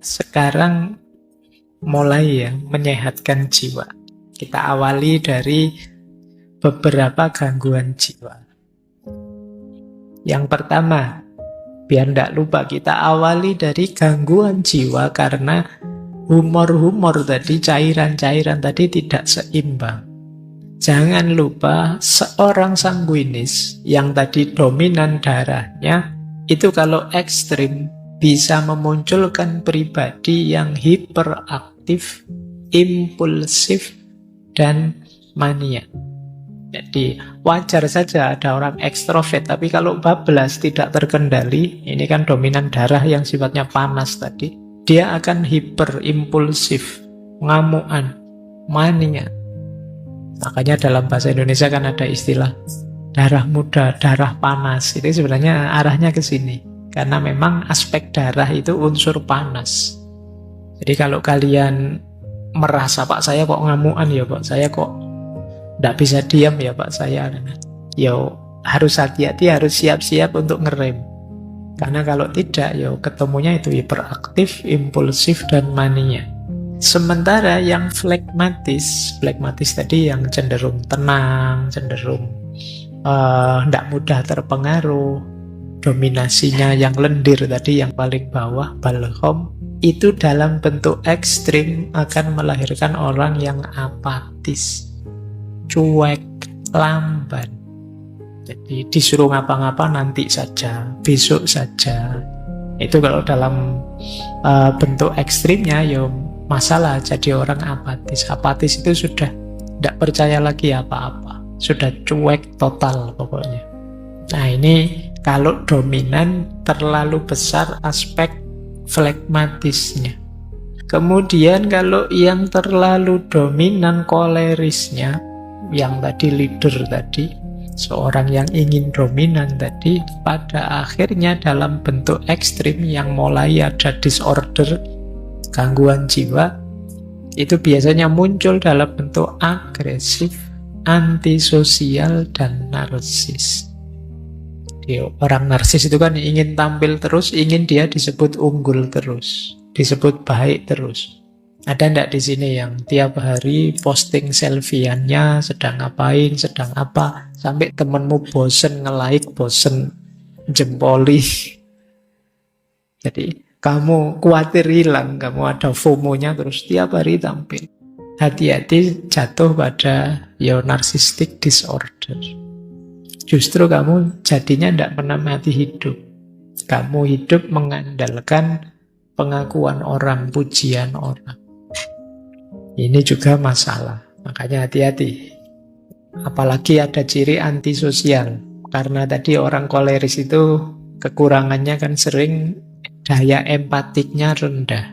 sekarang mulai ya menyehatkan jiwa. Kita awali dari beberapa gangguan jiwa. Yang pertama, biar tidak lupa, kita awali dari gangguan jiwa karena humor-humor tadi, cairan-cairan tadi tidak seimbang. Jangan lupa seorang sanguinis yang tadi dominan darahnya itu kalau ekstrim bisa memunculkan pribadi yang hiperaktif, impulsif, dan mania. Jadi wajar saja ada orang ekstrovert, tapi kalau bablas tidak terkendali, ini kan dominan darah yang sifatnya panas tadi, dia akan hiperimpulsif, ngamuan, mania. Makanya dalam bahasa Indonesia kan ada istilah darah muda, darah panas. Itu sebenarnya arahnya ke sini. Karena memang aspek darah itu unsur panas. Jadi kalau kalian merasa, Pak saya kok ngamuan ya Pak, saya kok tidak bisa diam ya Pak saya, ya harus hati-hati, harus siap-siap untuk ngerem. Karena kalau tidak, ya ketemunya itu hiperaktif, impulsif, dan mania. Sementara yang flegmatis tadi yang cenderung tenang, cenderung tidak mudah terpengaruh, dominasinya yang lendir tadi, yang paling bawah, balhom, itu dalam bentuk ekstrim akan melahirkan orang yang apatis, cuek, lamban. Jadi disuruh ngapa-ngapa nanti saja, besok saja. Itu kalau dalam bentuk ekstrimnya ya masalah, jadi orang apatis. Apatis itu sudah tidak percaya lagi apa-apa, sudah cuek total pokoknya. Nah ini kalau dominan terlalu besar aspek flegmatisnya. Kemudian kalau yang terlalu dominan kolerisnya, yang tadi leader tadi, seorang yang ingin dominan tadi, pada akhirnya dalam bentuk ekstrim yang mulai ada disorder, gangguan jiwa, itu biasanya muncul dalam bentuk agresif, antisosial, dan narsis. Jadi, orang narsis itu kan ingin tampil terus, ingin dia disebut unggul terus, disebut baik terus. Ada ndak di sini yang tiap hari posting selfie-annya sedang ngapain, sedang apa, sampai temenmu bosen nge-like, bosen jempoli. Jadi kamu khawatir hilang, kamu ada FOMO-nya terus tiap hari tampil. Hati-hati jatuh pada narcissistic disorder. Justru kamu jadinya tidak menikmati hidup. Kamu hidup mengandalkan pengakuan orang, pujian orang. Ini juga masalah. Makanya hati-hati. Apalagi ada ciri antisosial. Karena tadi orang koleris itu kekurangannya kan sering daya empatiknya rendah.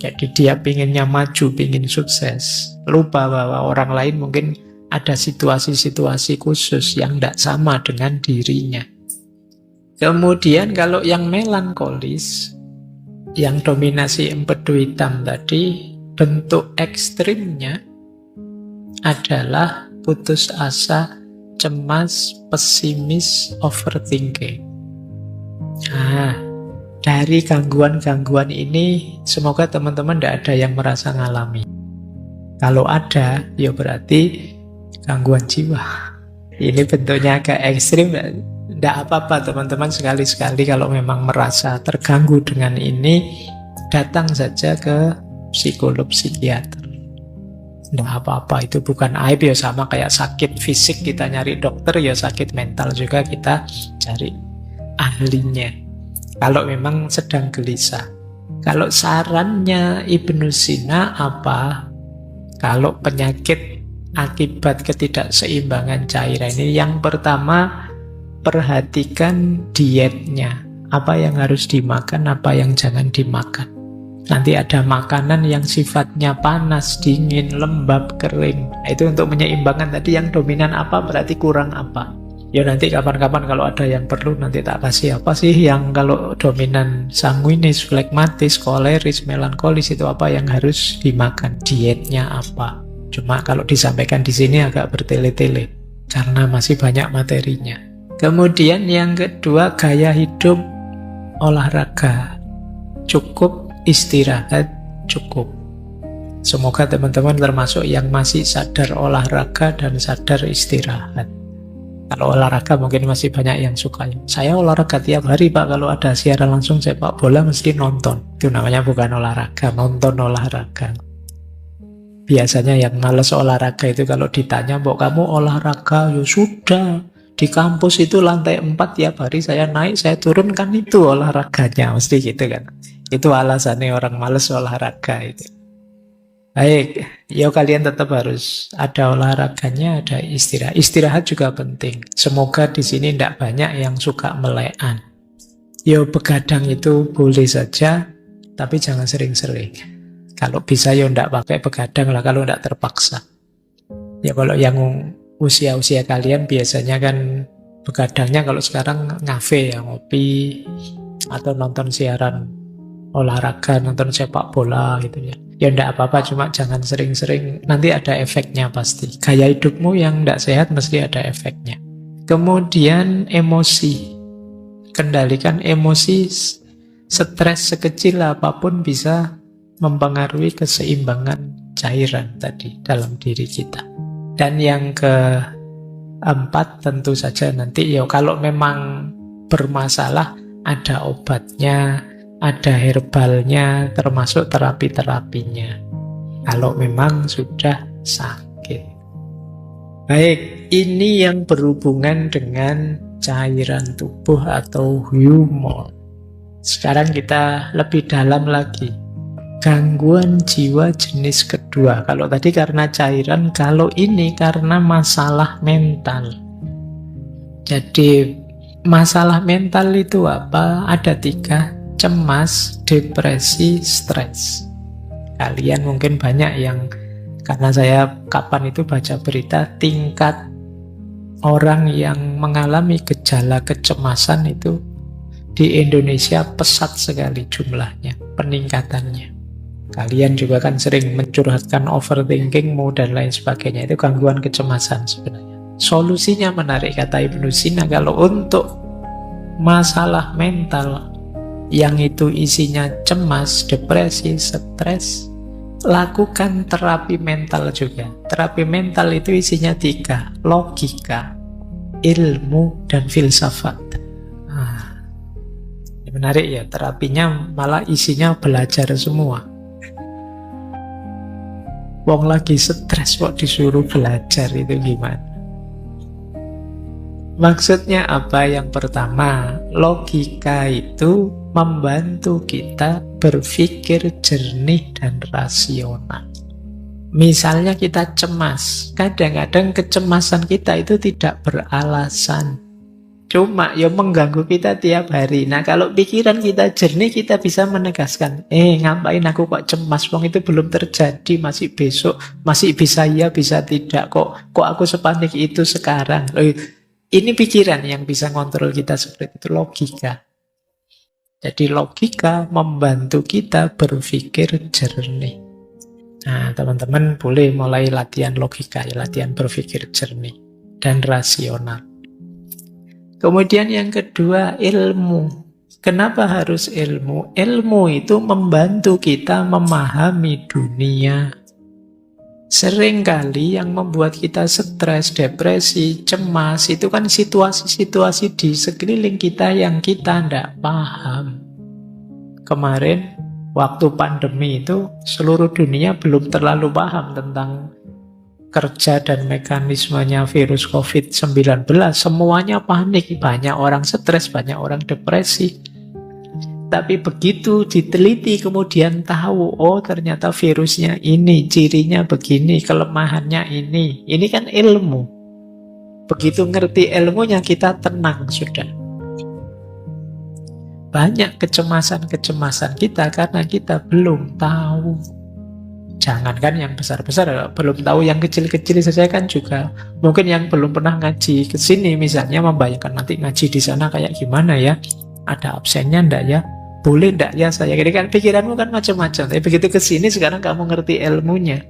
Jadi dia pinginnya maju, pingin sukses. Lupa bahwa orang lain mungkin ada situasi-situasi khusus yang tidak sama dengan dirinya. Kemudian kalau yang melankolis, yang dominasi empedu hitam tadi, bentuk ekstrimnya adalah putus asa, cemas, pesimis, overthinking. Nah, dari gangguan-gangguan ini, semoga teman-teman tidak ada yang merasa ngalami. Kalau ada, ya berarti gangguan jiwa. Ini bentuknya agak ekstrim, tidak apa-apa teman-teman, sekali-sekali kalau memang merasa terganggu dengan ini, datang saja ke psikolog, psikiater. Tidak apa-apa, itu bukan aib, ya sama kayak sakit fisik kita nyari dokter, ya sakit mental juga kita cari ahlinya. Kalau memang sedang gelisah. Kalau sarannya Ibnu Sina apa? Kalau penyakit akibat ketidakseimbangan cairan ini, yang pertama perhatikan dietnya. Apa yang harus dimakan, apa yang jangan dimakan. Nanti ada makanan yang sifatnya panas, dingin, lembab, kering. Nah, itu untuk menyeimbangkan tadi yang dominan apa, berarti kurang apa. Ya nanti kapan-kapan kalau ada yang perlu nanti tak kasih apa sih yang kalau dominan sanguinis, flegmatis, koleris, melankolis itu apa yang harus dimakan, dietnya apa. Cuma kalau disampaikan di sini agak bertele-tele karena masih banyak materinya. Kemudian yang kedua, gaya hidup olahraga. Cukup istirahat cukup. Semoga teman-teman termasuk yang masih sadar olahraga dan sadar istirahat. Kalau olahraga mungkin masih banyak yang suka. Saya olahraga tiap hari Pak, kalau ada siaran langsung sepak bola mesti nonton. Itu namanya bukan olahraga, nonton olahraga. Biasanya yang males olahraga itu kalau ditanya, "Mbok kamu olahraga?" Ya sudah, di kampus itu lantai 4 tiap hari saya naik, saya turun, kan itu olahraganya. Mesti gitu kan. Itu alasannya orang males olahraga itu. Baik, ya kalian tetap harus ada olahraganya, ada istirahat. Istirahat juga penting. Semoga di sini tidak banyak yang suka melekan. Ya begadang itu boleh saja, tapi jangan sering-sering. Kalau bisa ya tidak pakai begadang lah, kalau tidak terpaksa. Ya kalau yang usia-usia kalian biasanya kan begadangnya kalau sekarang ngafe ya, ngopi, atau nonton siaran olahraga, nonton sepak bola gitu ya. Ya tidak apa-apa, cuma jangan sering-sering, nanti ada efeknya pasti. Gaya hidupmu yang tidak sehat mesti ada efeknya. Kemudian emosi. Kendalikan emosi, stres sekecil apapun bisa mempengaruhi keseimbangan cairan tadi dalam diri kita. Dan yang keempat tentu saja nanti ya kalau memang bermasalah ada obatnya, ada herbalnya, termasuk terapi-terapinya. Kalau memang sudah sakit. Baik, ini yang berhubungan dengan cairan tubuh atau humor. Sekarang kita lebih dalam lagi. Gangguan jiwa jenis kedua. Kalau tadi karena cairan, kalau ini karena masalah mental. Jadi masalah mental itu apa? Ada 3, cemas, depresi, stres. Kalian mungkin banyak yang, karena saya kapan itu baca berita, tingkat orang yang mengalami gejala kecemasan itu di Indonesia pesat sekali jumlahnya, peningkatannya. Kalian juga kan sering mencurhatkan overthinkingmu dan lain sebagainya. Itu gangguan kecemasan sebenarnya. Solusinya menarik, kata Ibnu Sina. Kalau untuk masalah mental yang itu isinya cemas, depresi, stres, lakukan terapi mental juga. Terapi mental itu isinya 3, logika, ilmu, dan filsafat. Menarik ya, terapinya malah isinya belajar semua. Wong lagi stres kok disuruh belajar, itu gimana? Maksudnya apa? Yang pertama, logika itu membantu kita berpikir jernih dan rasional. Misalnya kita cemas, kadang-kadang kecemasan kita itu tidak beralasan. Cuma ya mengganggu kita tiap hari. Nah kalau pikiran kita jernih, kita bisa menegaskan, ngapain aku kok cemas, wong itu belum terjadi, masih besok, masih bisa ya, bisa tidak, kok aku sepanik itu sekarang. Ini pikiran yang bisa ngontrol kita seperti itu, logika. Jadi logika membantu kita berpikir jernih. Nah teman-teman boleh mulai latihan logika, ya, latihan berpikir jernih dan rasional. Kemudian yang kedua, ilmu. Kenapa harus ilmu? Ilmu itu membantu kita memahami dunia. Seringkali yang membuat kita stres, depresi, cemas, itu kan situasi-situasi di sekeliling kita yang kita tidak paham. Kemarin, waktu pandemi itu, seluruh dunia belum terlalu paham tentang kerja dan mekanismenya virus COVID-19. Semuanya panik, banyak orang stres, banyak orang depresi. Tapi begitu diteliti kemudian tahu, oh ternyata virusnya ini, cirinya begini, kelemahannya ini. Ini kan ilmu. Begitu ngerti ilmunya kita tenang sudah. Banyak kecemasan-kecemasan kita karena kita belum tahu. Jangankan yang besar-besar, belum tahu yang kecil-kecil saja kan juga. Mungkin yang belum pernah ngaji ke sini misalnya membayangkan nanti ngaji di sana kayak gimana ya? Ada absennya ndak ya? Boleh ndak ya saya? Jadi kan pikiranmu kan macam-macam. Tapi begitu ke sini sekarang kamu ngerti ilmunya.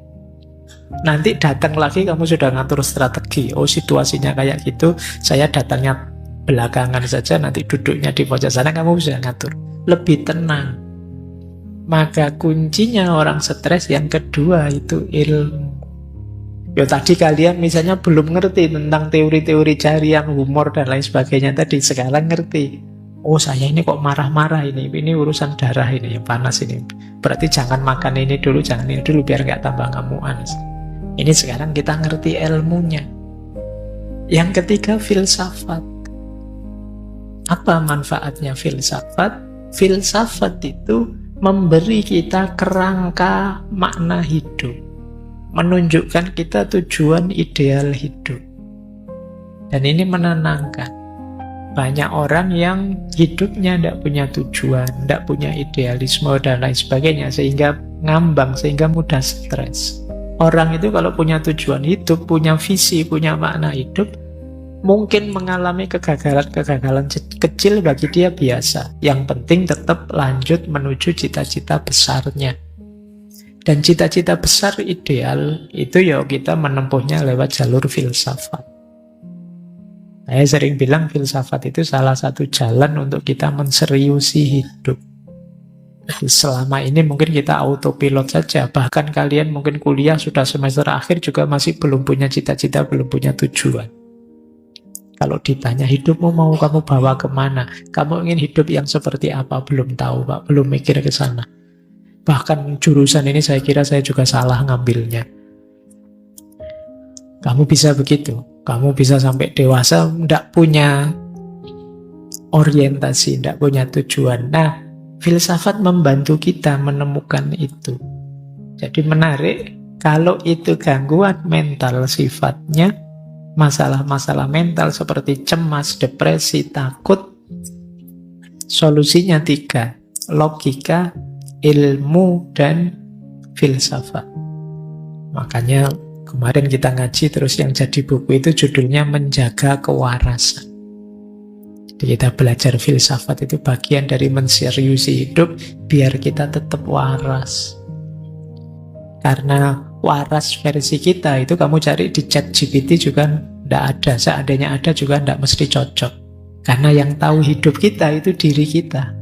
Nanti datang lagi kamu sudah ngatur strategi. Oh situasinya kayak gitu, saya datangnya belakangan saja, nanti duduknya di pojok sana, kamu bisa ngatur. Lebih tenang. Maka kuncinya orang stres yang kedua itu ilmu. Ya tadi kalian misalnya belum ngerti tentang teori-teori carian humor dan lain sebagainya tadi, sekarang ngerti. Oh saya ini kok marah-marah ini urusan darah ini yang panas ini. Berarti jangan makan ini dulu, jangan ini dulu biar nggak tambah ngamuan. Ini sekarang kita ngerti ilmunya. Yang ketiga filsafat. Apa manfaatnya filsafat? Filsafat itu memberi kita kerangka makna hidup. Menunjukkan kita tujuan ideal hidup. Dan ini menenangkan. Banyak orang yang hidupnya tidak punya tujuan, tidak punya idealisme dan lain sebagainya, sehingga ngambang, sehingga mudah stres. Orang itu kalau punya tujuan hidup, punya visi, punya makna hidup, mungkin mengalami kegagalan-kegagalan kecil bagi dia biasa. Yang penting tetap lanjut menuju cita-cita besarnya. Dan cita-cita besar ideal itu ya kita menempuhnya lewat jalur filsafat. Saya sering bilang filsafat itu salah satu jalan untuk kita menseriusi hidup. Jadi selama ini mungkin kita autopilot saja. Bahkan kalian mungkin kuliah sudah semester akhir juga masih belum punya cita-cita, belum punya tujuan. Kalau ditanya hidupmu mau kamu bawa kemana? Kamu ingin hidup yang seperti apa? Belum tahu Pak, belum mikir ke sana. Bahkan jurusan ini saya kira saya juga salah ngambilnya. Kamu bisa begitu. Kamu bisa sampai dewasa tidak punya orientasi, tidak punya tujuan. Nah, filsafat membantu kita menemukan itu. Jadi menarik, kalau itu gangguan mental sifatnya, masalah-masalah mental seperti cemas, depresi, takut, solusinya 3. Logika, ilmu, dan filsafat. Makanya kemarin kita ngaji terus yang jadi buku itu judulnya Menjaga Kewarasan. Jadi kita belajar filsafat itu bagian dari menseriusi hidup biar kita tetap waras. Karena waras versi kita itu kamu cari di ChatGPT juga tidak ada. Seandainya ada juga tidak mesti cocok. Karena yang tahu hidup kita itu diri kita.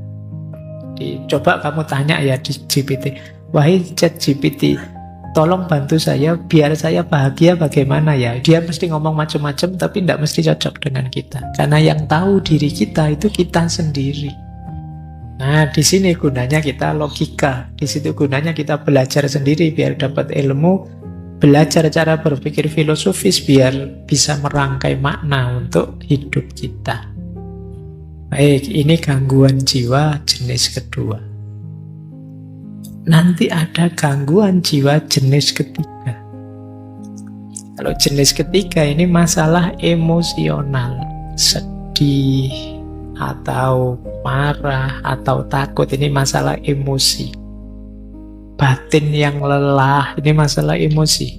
Coba kamu tanya ya di GPT, wahai ChatGPT, tolong bantu saya biar saya bahagia bagaimana ya. Dia mesti ngomong macam-macam tapi tidak mesti cocok dengan kita. Karena yang tahu diri kita itu kita sendiri. Nah, di sini gunanya kita logika. Di situ gunanya kita belajar sendiri biar dapat ilmu, belajar cara berpikir filosofis biar bisa merangkai makna untuk hidup kita. Baik, ini gangguan jiwa jenis kedua. Nanti ada gangguan jiwa jenis ketiga. Kalau jenis ketiga ini masalah emosional, sedih, atau marah, atau takut. Ini masalah emosi. Batin yang lelah, ini masalah emosi.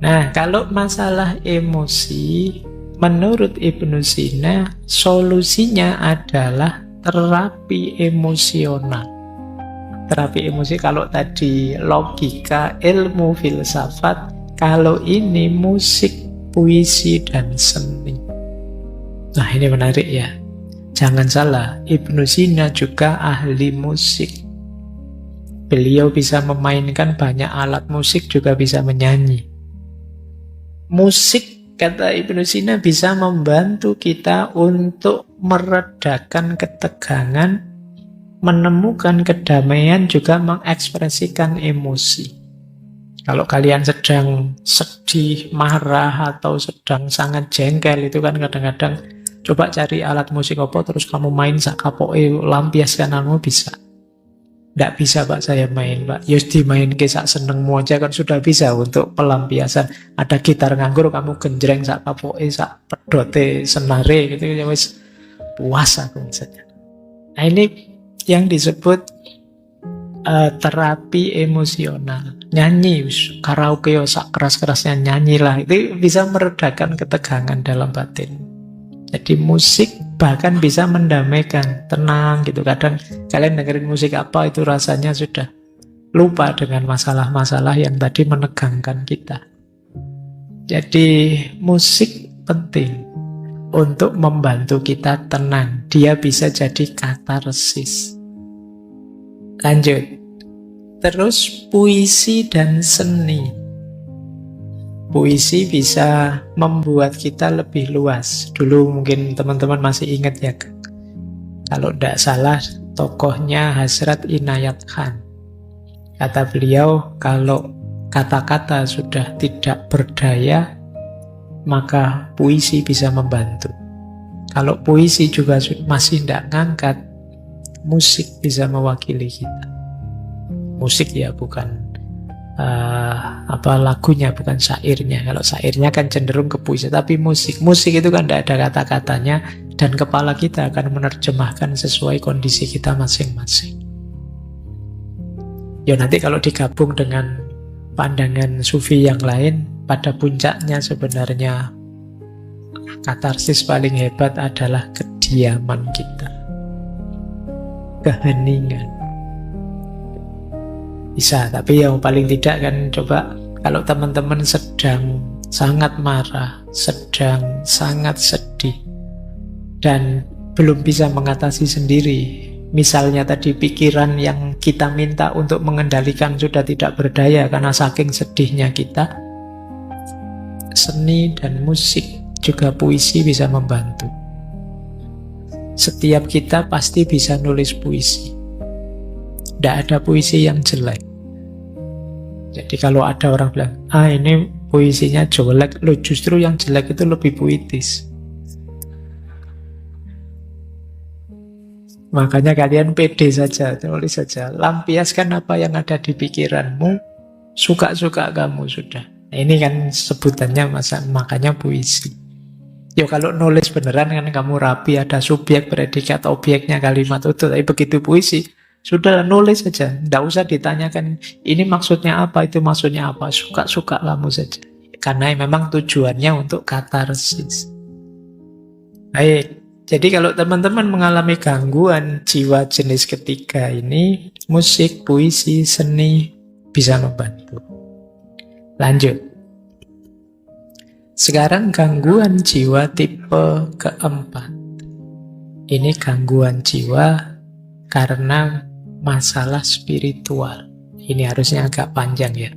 Nah, kalau masalah emosi, menurut Ibnu Sina, solusinya adalah terapi emosional. Terapi emosi kalau tadi logika, ilmu, filsafat, kalau ini musik, puisi, dan seni. Nah, ini menarik ya. Jangan salah, Ibnu Sina juga ahli musik. Beliau bisa memainkan banyak alat musik, juga bisa menyanyi. Musik, kata Ibnu Sina, bisa membantu kita untuk meredakan ketegangan, menemukan kedamaian, juga mengekspresikan emosi. Kalau kalian sedang sedih, marah, atau sedang sangat jengkel, itu kan kadang-kadang coba cari alat musik apa, terus kamu main sak kapoke lampiaskan kamu bisa. Tidak bisa Pak saya main Pak, ya dimain sak senengmu aja kan sudah bisa untuk pelampiasan. Ada gitar nganggur kamu genjreng sak kapoke sak pedote senare gitu ya wis puas aku misalnya. Nah ini yang disebut terapi emosional. Nyanyi, karaoke sak keras-kerasnya nyanyilah, itu bisa meredakan ketegangan dalam batin. Jadi musik bahkan bisa mendamaikan, tenang gitu. Kadang kalian dengerin musik apa itu rasanya sudah lupa dengan masalah-masalah yang tadi menegangkan kita. Jadi musik penting untuk membantu kita tenang. Dia bisa jadi katarsis. Lanjut. Terus puisi dan seni. Puisi bisa membuat kita lebih luas. Dulu mungkin teman-teman masih ingat ya, kalau tidak salah tokohnya Hasrat Inayat Khan. Kata beliau, kalau kata-kata sudah tidak berdaya, maka puisi bisa membantu. Kalau puisi juga masih tidak ngangkat, musik bisa mewakili kita. Musik ya bukan lagunya, bukan syairnya. Kalau syairnya kan cenderung ke puisi, tapi musik itu kan tidak ada kata-katanya, dan kepala kita akan menerjemahkan sesuai kondisi kita masing-masing. Ya nanti kalau digabung dengan pandangan sufi yang lain, pada puncaknya sebenarnya katarsis paling hebat adalah kediaman kita, keheningan. Bisa, tapi yang paling tidak kan coba kalau teman-teman sedang sangat marah, sedang sangat sedih, dan belum bisa mengatasi sendiri. Misalnya tadi pikiran yang kita minta untuk mengendalikan sudah tidak berdaya karena saking sedihnya kita. Seni dan musik, juga puisi bisa membantu. Setiap kita pasti bisa nulis puisi. Tidak ada puisi yang jelek. Jadi kalau ada orang bilang, ini puisinya jelek, loh justru yang jelek itu lebih puitis. Makanya kalian pede saja, tulis saja. Lampiaskan apa yang ada di pikiranmu, suka-suka kamu sudah. Nah, ini kan sebutannya makanya puisi. Ya kalau nulis beneran kan kamu rapi, ada subjek, predikat, objeknya, kalimat utuh. Tapi begitu puisi, sudah nulis saja. Tidak usah ditanyakan, ini maksudnya apa, itu maksudnya apa. Suka-suka kamu saja. Karena memang tujuannya untuk katarsis. Baik. Jadi kalau teman-teman mengalami gangguan jiwa jenis ketiga ini, musik, puisi, seni bisa membantu. Lanjut. Sekarang gangguan jiwa tipe keempat. Ini gangguan jiwa karena masalah spiritual. Ini harusnya agak panjang ya.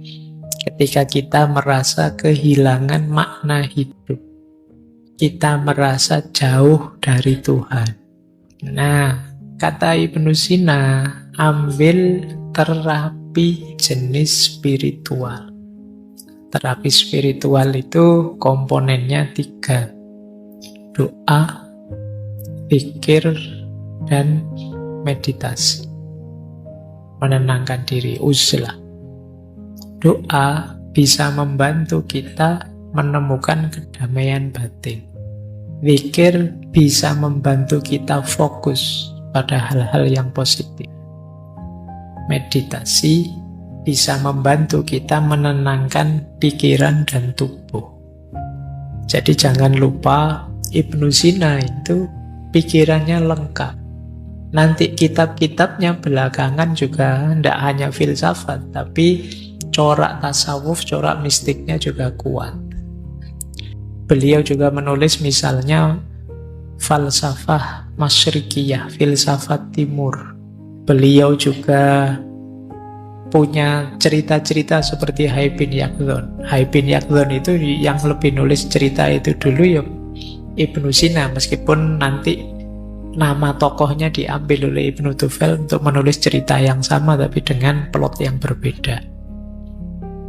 Ketika kita merasa kehilangan makna hidup, kita merasa jauh dari Tuhan. Nah, kata Ibnu Sina, ambil terapi jenis spiritual. Terapi spiritual itu komponennya 3. Doa, pikir, dan meditasi. Menenangkan diri, uzlah. Doa bisa membantu kita menemukan kedamaian batin. Zikir bisa membantu kita fokus pada hal-hal yang positif. Meditasi bisa membantu kita menenangkan pikiran dan tubuh. Jadi jangan lupa Ibnu Sina itu pikirannya lengkap. Nanti kitab-kitabnya belakangan juga tidak hanya filsafat, tapi corak tasawuf, corak mistiknya juga kuat. Beliau juga menulis misalnya falsafah masyrikiyah, filsafat timur. Beliau juga punya cerita-cerita seperti Hai bin Yaqdhan. Hai bin Yaqdhan itu yang lebih nulis cerita itu dulu ya Ibnu Sina, meskipun nanti nama tokohnya diambil oleh Ibnu Tufel untuk menulis cerita yang sama tapi dengan plot yang berbeda.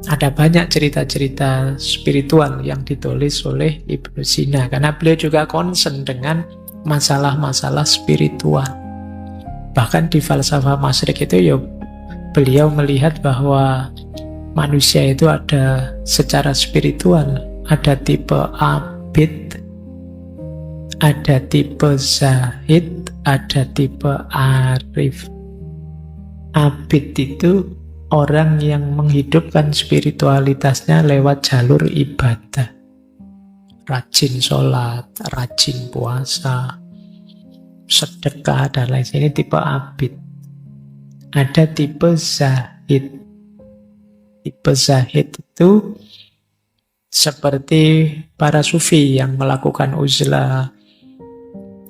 Ada banyak cerita-cerita spiritual yang ditulis oleh Ibnu Sina karena beliau juga concern dengan masalah-masalah spiritual. Bahkan di falsafah masyrik itu ya beliau melihat bahwa manusia itu ada secara spiritual, ada tipe abid, ada tipe zahid, ada tipe arif. Abid itu orang yang menghidupkan spiritualitasnya lewat jalur ibadah. Rajin sholat, rajin puasa, sedekah, dan lain sebagainya. Ini tipe abid. Ada tipe zahid. Tipe zahid itu seperti para sufi yang melakukan uzlah,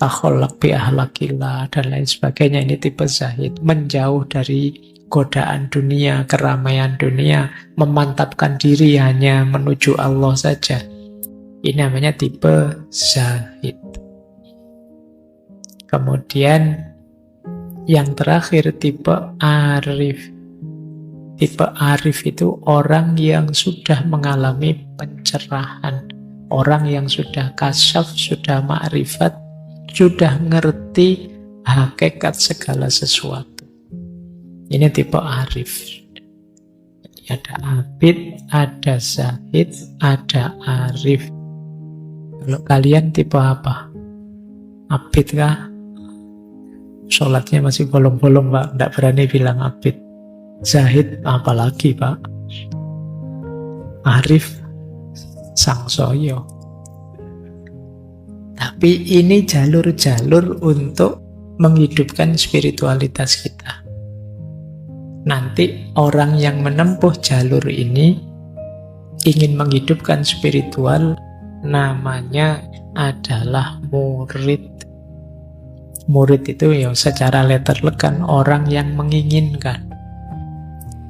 takholak bi ahlakillah, dan lain sebagainya. Ini tipe zahid, menjauh dari godaan dunia, keramaian dunia, memantapkan diri hanya menuju Allah saja. Ini namanya tipe zahid. Kemudian yang terakhir tipe arif. Tipe arif itu orang yang sudah mengalami pencerahan, orang yang sudah kasyaf, sudah ma'rifat, sudah ngerti hakikat segala sesuatu. Ini tipe arif. Jadi ada abid, ada zahid, ada arif. Kalau kalian tipe apa? Abid kah? Sholatnya masih bolong-bolong, Pak. Tidak berani bilang abid. Zahid apalagi, Pak. Arif sangsoyo. Tapi ini jalur-jalur untuk menghidupkan spiritualitas kita. Nanti orang yang menempuh jalur ini ingin menghidupkan spiritual, namanya adalah murid. Murid itu ya secara letterlek kan orang yang menginginkan.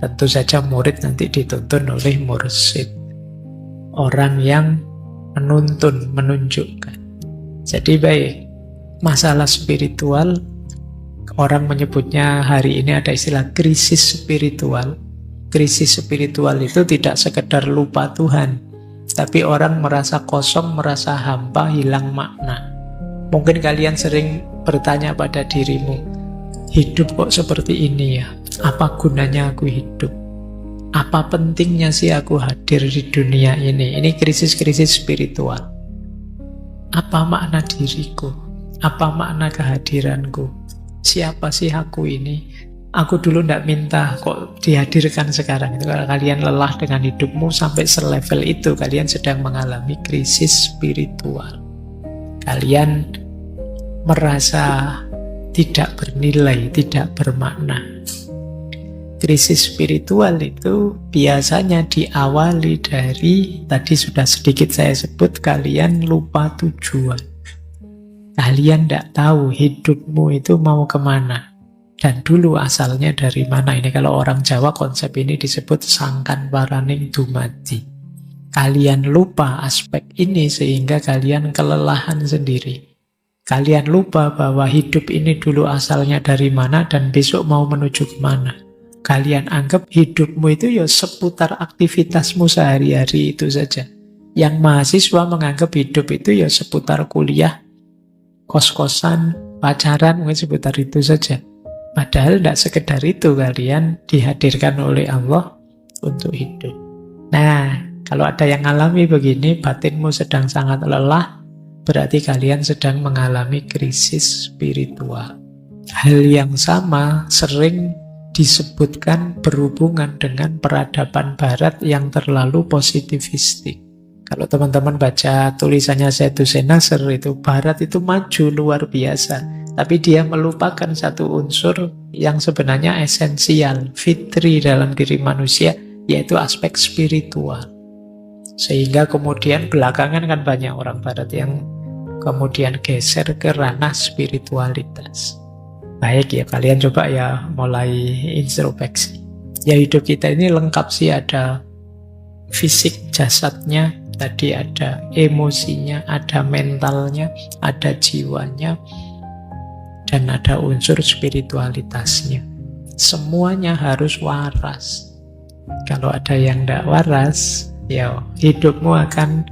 Tentu saja murid nanti dituntun oleh mursyid. Orang yang menuntun, menunjukkan. Jadi baik, masalah spiritual, orang menyebutnya hari ini ada istilah krisis spiritual. Krisis spiritual itu tidak sekedar lupa Tuhan, tapi orang merasa kosong, merasa hampa, hilang makna. Mungkin kalian sering bertanya pada dirimu, hidup kok seperti ini ya? Apa gunanya aku hidup? Apa pentingnya sih aku hadir di dunia ini? Ini krisis-krisis spiritual. Apa makna diriku? Apa makna kehadiranku? Siapa sih aku ini? Aku dulu tidak minta kok dihadirkan sekarang. Itu kalau kalian lelah dengan hidupmu sampai selevel itu, kalian sedang mengalami krisis spiritual. Kalian merasa tidak bernilai, tidak bermakna. Krisis spiritual itu biasanya diawali dari, tadi sudah sedikit saya sebut, kalian lupa tujuan. Kalian tidak tahu hidupmu itu mau kemana. Dan dulu asalnya dari mana. Ini kalau orang Jawa konsep ini disebut sangkan paraning dumadi. Kalian lupa aspek ini sehingga kalian kelelahan sendiri. Kalian lupa bahwa hidup ini dulu asalnya dari mana dan besok mau menuju kemana. Kalian anggap hidupmu itu ya seputar aktivitasmu sehari-hari itu saja. Yang mahasiswa menganggap hidup itu ya seputar kuliah, kos-kosan, pacaran, mungkin seputar itu saja. Padahal tidak sekedar itu kalian dihadirkan oleh Allah untuk hidup. Nah, kalau ada yang alami begini, batinmu sedang sangat lelah, berarti kalian sedang mengalami krisis spiritual. Hal yang sama sering disebutkan berhubungan dengan peradaban barat yang terlalu positivistik. Kalau teman-teman baca tulisannya Sayyid Nasr itu, barat itu maju luar biasa, tapi dia melupakan satu unsur yang sebenarnya esensial, fitri dalam diri manusia, yaitu aspek spiritual. Sehingga kemudian belakangan kan banyak orang barat yang kemudian geser ke ranah spiritualitas. Baik ya, kalian coba ya mulai introspeksi. Ya hidup kita ini lengkap sih, ada fisik jasadnya, tadi ada emosinya, ada mentalnya, ada jiwanya, dan ada unsur spiritualitasnya. Semuanya harus waras. Kalau ada yang tidak waras, ya hidupmu akan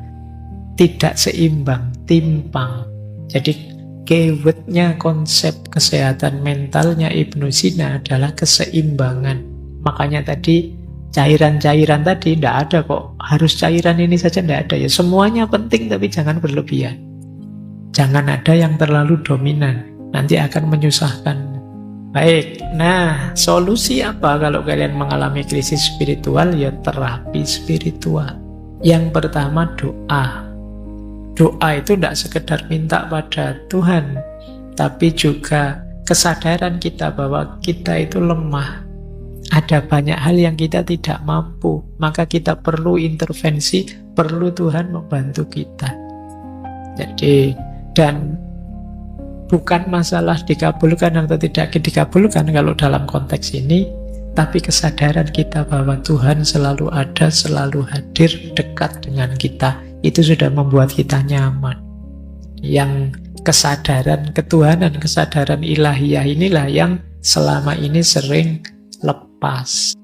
tidak seimbang, timpang. Jadi keywordnya konsep kesehatan mentalnya Ibnu Sina adalah keseimbangan. Makanya tadi cairan-cairan tadi tidak ada kok, harus cairan ini saja, tidak ada ya. Semuanya penting tapi jangan berlebihan. Jangan ada yang terlalu dominan, nanti akan menyusahkan. Baik, nah solusi apa kalau kalian mengalami krisis spiritual? Ya terapi spiritual. Yang pertama doa. Doa itu tidak sekedar minta pada Tuhan, tapi juga kesadaran kita bahwa kita itu lemah. Ada banyak hal yang kita tidak mampu, maka kita perlu intervensi, perlu Tuhan membantu kita. Jadi, dan bukan masalah dikabulkan atau tidak dikabulkan kalau dalam konteks ini, tapi kesadaran kita bahwa Tuhan selalu ada, selalu hadir, dekat dengan kita, itu sudah membuat kita nyaman. Yang kesadaran ketuhanan, kesadaran ilahiyah inilah yang selama ini sering lepas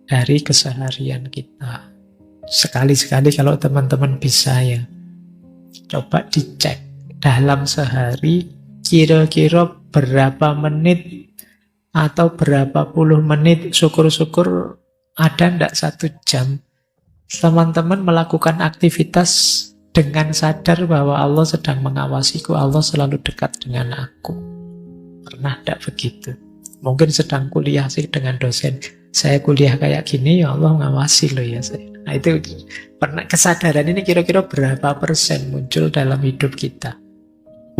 dari keseharian kita. Sekali-sekali kalau teman-teman bisa ya, coba dicek dalam sehari kira-kira berapa menit atau berapa puluh menit, syukur-syukur ada ndak 1 jam, teman-teman melakukan aktivitas dengan sadar bahwa Allah sedang mengawasiku, Allah selalu dekat dengan aku. Pernah ndak begitu? Mungkin sedang kuliah sih dengan dosen, saya kuliah kayak gini, ya Allah ngawasi loh ya saya. Nah itu, pernah kesadaran ini kira-kira berapa persen muncul dalam hidup kita?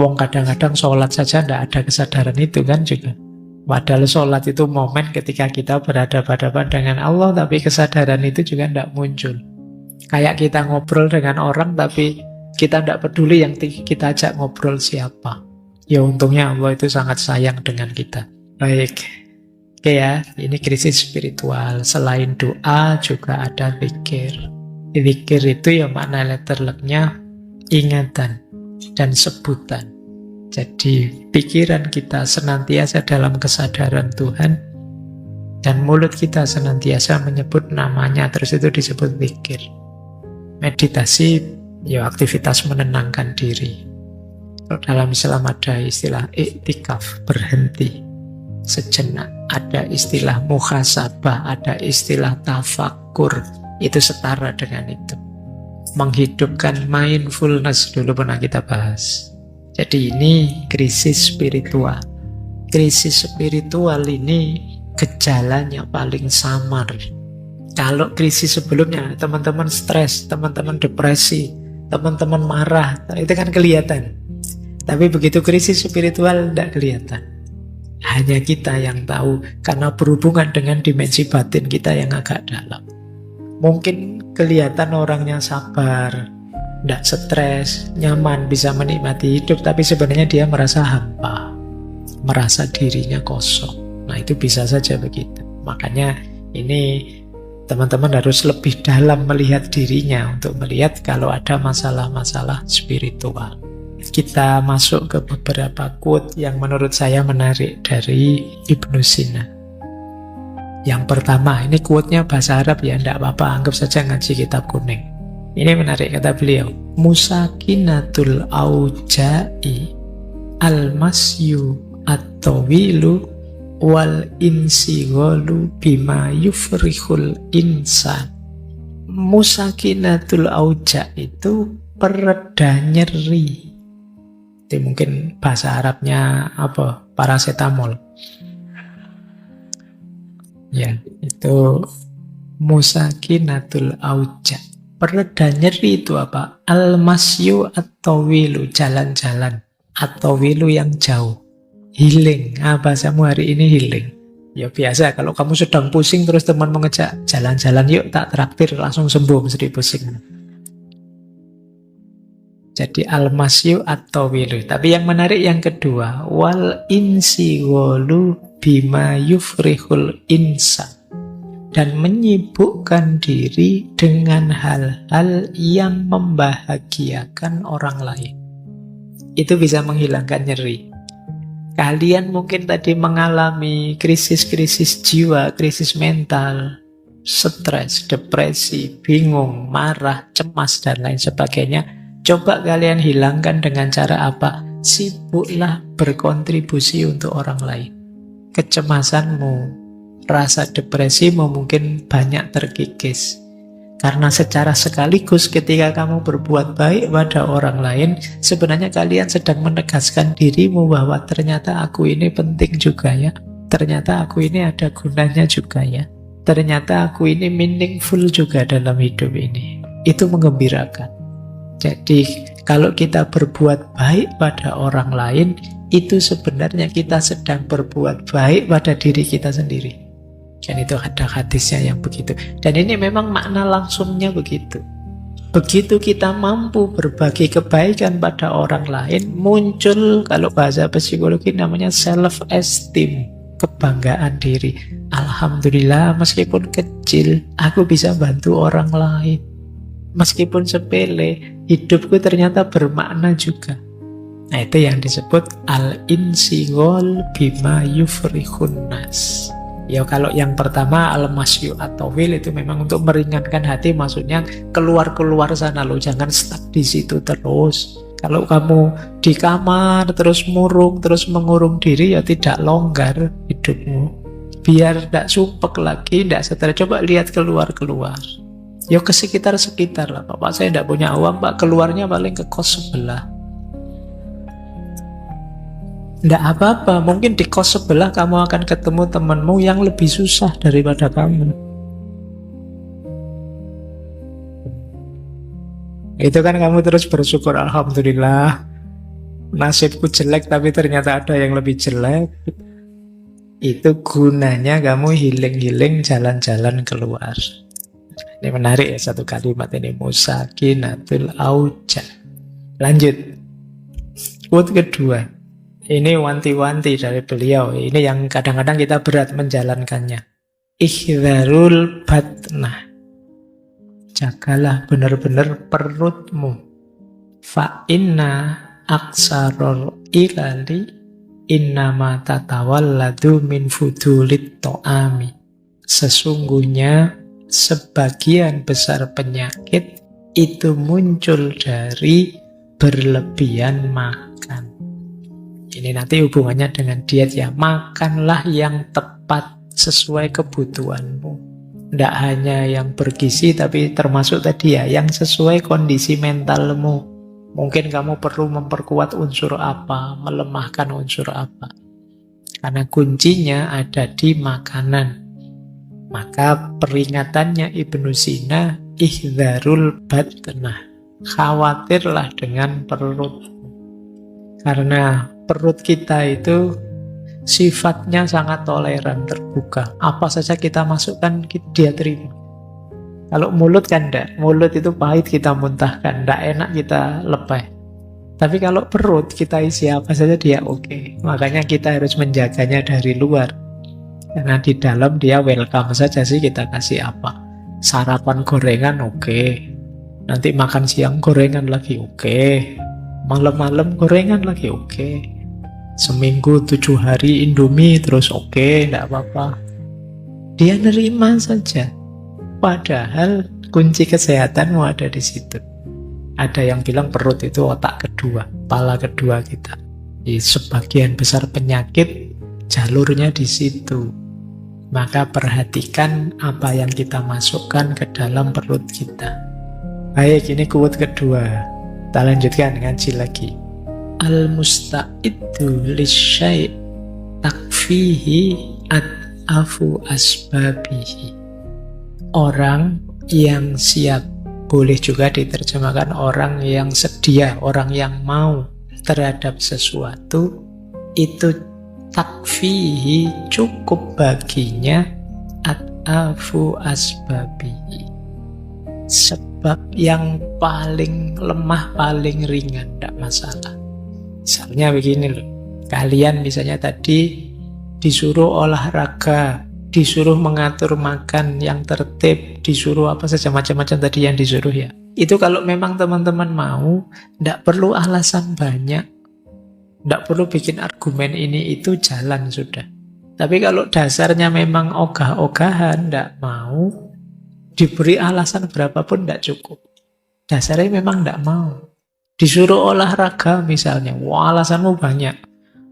Wong kadang-kadang sholat saja ndak ada kesadaran itu kan juga. Padahal sholat itu momen ketika kita berhadapan-hadapan dengan Allah, tapi kesadaran itu juga ndak muncul. Kayak kita ngobrol dengan orang, tapi kita ndak peduli yang kita ajak ngobrol siapa. Ya untungnya Allah itu sangat sayang dengan kita. Baik, oke ya, ini krisis spiritual. Selain doa juga ada zikir. Zikir itu ya makna letterleknya ingatan dan sebutan. Jadi pikiran kita senantiasa dalam kesadaran Tuhan, dan mulut kita senantiasa menyebut namanya, terus itu disebut zikir. Meditasi ya aktivitas menenangkan diri. Kalau dalam Islam ada istilah iktikaf, berhenti sejenak. Ada istilah muhasabah, ada istilah tafakur. Itu setara dengan itu. Menghidupkan mindfulness dulu pernah kita bahas. Jadi ini krisis spiritual. Krisis spiritual ini gejalanya paling samar. Kalau krisis sebelumnya, teman-teman stres, teman-teman depresi, teman-teman marah, itu kan kelihatan. Tapi begitu krisis spiritual, tidak kelihatan. Hanya kita yang tahu, karena berhubungan dengan dimensi batin kita yang agak dalam. Mungkin kelihatan orangnya sabar, tidak stres, nyaman, bisa menikmati hidup, tapi sebenarnya dia merasa hampa, merasa dirinya kosong. Nah itu bisa saja begitu. Makanya ini teman-teman harus lebih dalam melihat dirinya untuk melihat kalau ada masalah-masalah spiritual. Kita masuk ke beberapa quote yang menurut saya menarik dari Ibnu Sina. Yang pertama, ini quote-nya bahasa Arab ya, tidak apa-apa, anggap saja ngaji kitab kuning. Ini menarik, kata beliau, musakinatul auja'i al-masyu at-tawilu wal insighalu bima yufrihul insan. Musakinatul auja itu pereda nyeri. Itu mungkin bahasa Arabnya apa? Paracetamol. Ya, itu musakinatul auja. Pereda nyeri itu apa? Al-masyu at-tawilu, jalan-jalan. At-tawilu yang jauh. Healing. Bahasamu hari ini healing. Ya biasa, kalau kamu sedang pusing terus teman mengejak jalan-jalan yuk tak traktir, langsung sembuh mesti pusing. Jadi al-masyu at-tawilu. Tapi yang menarik yang kedua, wal insighalu bima yufrihul insan. Dan menyibukkan diri dengan hal-hal yang membahagiakan orang lain. Itu bisa menghilangkan nyeri. Kalian mungkin tadi mengalami krisis-krisis jiwa, krisis mental, stres, depresi, bingung, marah, cemas, dan lain sebagainya. Coba kalian hilangkan dengan cara apa? Sibuklah berkontribusi untuk orang lain. Kecemasanmu, rasa depresimu mungkin banyak terkikis. Karena secara sekaligus ketika kamu berbuat baik pada orang lain, sebenarnya kalian sedang menegaskan dirimu bahwa ternyata aku ini penting juga ya. Ternyata aku ini ada gunanya juga ya. Ternyata aku ini meaningful juga dalam hidup ini. Itu menggembirakan. Jadi kalau kita berbuat baik pada orang lain, itu sebenarnya kita sedang berbuat baik pada diri kita sendiri. Dan itu ada hadisnya yang begitu. Dan ini memang makna langsungnya begitu. Begitu kita mampu berbagi kebaikan pada orang lain, muncul, kalau bahasa psikologi namanya self-esteem. kebanggaan diri. Alhamdulillah, meskipun kecil, aku bisa bantu orang lain. Meskipun sepele, hidupku ternyata bermakna juga. Nah, itu yang disebut al-insighol bima yufrihun nas. Ya, kalau yang pertama al-masyu atau wil itu memang untuk meringankan hati, maksudnya keluar-keluar sana loh, jangan stuck di situ terus. Kalau kamu di kamar terus murung, terus mengurung diri, ya tidak longgar hidupmu. Biar tidak sumpek lagi, tidak stres. Coba lihat keluar-keluar. Ya ke sekitar-sekitar lah. Bapak saya tidak punya uang, Pak, keluarnya paling ke kos sebelah. Tidak apa-apa, mungkin di kos sebelah kamu akan ketemu temanmu yang lebih susah daripada kamu. Itu kan kamu terus bersyukur, alhamdulillah, nasibku jelek tapi ternyata ada yang lebih jelek. Itu gunanya kamu healing-healing, jalan-jalan keluar. Ini menarik ya satu kalimat ini, musakinatul auja. Lanjut, quote kedua. Ini wanti-wanti dari beliau. Ini yang kadang-kadang kita berat menjalankannya. Ihdharul batnah. Jagalah benar-benar perutmu. Fa inna aksarul ilali innama tatawalladu min fudulit to'ami. Sesungguhnya sebagian besar penyakit itu muncul dari berlebihan makan. Ini nanti hubungannya dengan diet ya. Makanlah yang tepat sesuai kebutuhanmu. Tidak hanya yang bergizi, tapi termasuk tadi ya, yang sesuai kondisi mentalmu. Mungkin kamu perlu memperkuat unsur apa, melemahkan unsur apa. Karena kuncinya ada di makanan. Maka peringatannya Ibnu Sina, ihdharul batnah. Khawatirlah dengan perut. Karena perut kita itu sifatnya sangat toleran, terbuka. Apa saja kita masukkan, dia terima. Kalau mulut kan enggak. Mulut itu pahit kita muntahkan, enggak enak kita lepeh. Tapi kalau perut kita isi apa saja dia oke. Makanya kita harus menjaganya dari luar. Karena di dalam dia welcome saja sih kita kasih apa. Sarapan gorengan oke. Nanti makan siang gorengan lagi oke. Malam-malam gorengan lagi oke. Seminggu 7 hari Indomie terus oke, enggak apa-apa. Dia nerima saja. Padahal kunci kesehatanmu ada di situ. Ada yang bilang perut itu otak kedua, kepala kedua kita. Di sebagian besar penyakit jalurnya di situ. Maka perhatikan apa yang kita masukkan ke dalam perut kita. Baik, ini quote kedua. Kita lanjutkan ngaji lagi. Al-musta'iddu lisyai' takfihi ad'afu asbabihi. Orang yang siap, boleh juga diterjemahkan orang yang sedia, orang yang mau terhadap sesuatu, itu takfihi, cukup baginya ad'afu asbabihi. Sebab yang paling lemah, paling ringan, tidak masalah. Misalnya begini loh, kalian misalnya tadi disuruh olahraga, disuruh mengatur makan yang tertib, disuruh apa saja macam-macam tadi yang disuruh ya. Itu kalau memang teman-teman mau, tidak perlu alasan banyak, tidak perlu bikin argumen ini itu, jalan sudah. Tapi kalau dasarnya memang ogah-ogahan, tidak mau, diberi alasan berapapun tidak cukup. Dasarnya memang tidak mau. Disuruh olahraga misalnya, wah alasanmu banyak.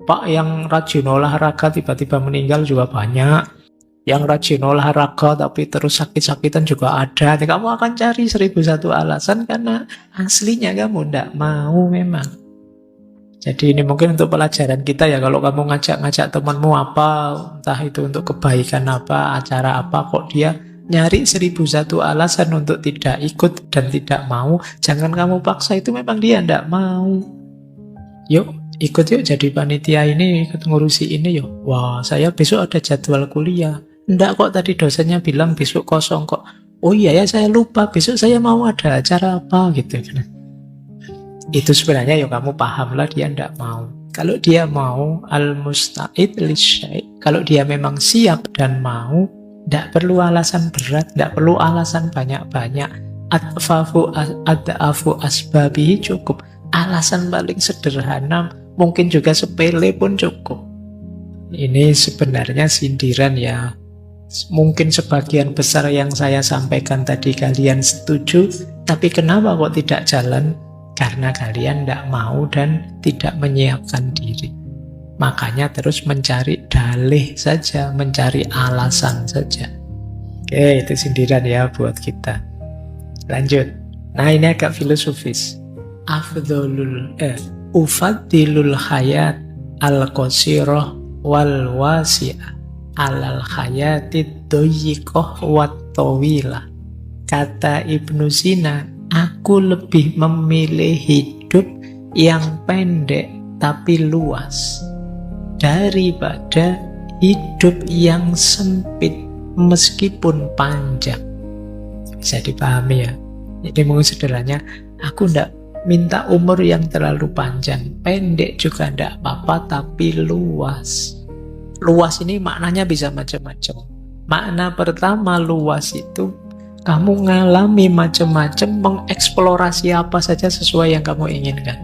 Pak, yang rajin olahraga tiba-tiba meninggal juga banyak. Yang rajin olahraga tapi terus sakit-sakitan juga ada. Jadi kamu akan cari 1001 alasan karena aslinya kamu tidak mau memang. Jadi ini mungkin untuk pelajaran kita ya. Kalau kamu ngajak-ngajak temanmu apa, entah itu untuk kebaikan apa, acara apa, kok dia nyari 1001 alasan untuk tidak ikut dan tidak mau, jangan kamu paksa, itu memang dia tidak mau. Yuk, ikut yuk jadi panitia ini, ikut ngurusi ini yuk. Wah, saya besok ada jadwal kuliah. Enggak kok, tadi dosennya bilang besok kosong kok. Oh iya ya, saya lupa, besok saya mau ada acara apa gitu. Itu sebenarnya ya kamu paham lah dia tidak mau. Kalau dia mau, al-musta'id lisyai', kalau dia memang siap dan mau, tidak perlu alasan berat, tidak perlu alasan banyak-banyak. Ad'afu asbabihi cukup. Alasan paling sederhana, mungkin juga sepele pun cukup. Ini sebenarnya sindiran ya. Mungkin sebagian besar yang saya sampaikan tadi kalian setuju, tapi kenapa kok tidak jalan? Karena kalian tidak mau dan tidak menyiapkan diri. Makanya terus mencari dalih saja, mencari alasan saja. Oke, itu sindiran ya buat kita. Lanjut. Nah, ini agak filosofis. Ufaddilul hayat al-qasirah wal wasi'ah alal hayatid doyikoh wat tawilah. Kata Ibnu Sina, aku lebih memilih hidup yang pendek tapi luas daripada hidup yang sempit meskipun panjang. Bisa dipahami ya. Jadi mungkin sederhananya, aku tidak minta umur yang terlalu panjang, pendek juga tidak apa-apa, tapi luas. Luas ini maknanya bisa macam-macam. Makna pertama luas itu kamu ngalami macam-macam, mengeksplorasi apa saja sesuai yang kamu inginkan.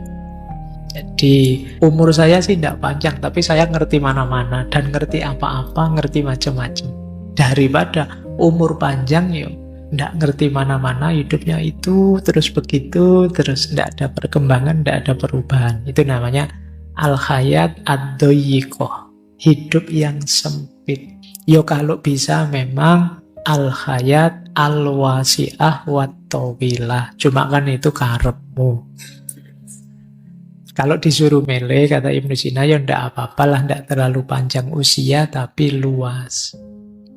Jadi umur saya sih tidak panjang, tapi saya ngerti mana-mana dan ngerti apa-apa, ngerti macam-macam. Daripada umur panjang yuk tidak ngerti mana-mana, hidupnya itu terus begitu, terus tidak ada perkembangan, tidak ada perubahan. Itu namanya al-hayat ad-doyikoh, hidup yang sempit. Yo kalau bisa memang al-hayat al-wasi'ah wat-tawilah. Cuma kan itu karepmu. Kalau disuruh milih, kata Ibnu Sina, ya tidak apa-apalah, tidak terlalu panjang usia, tapi luas.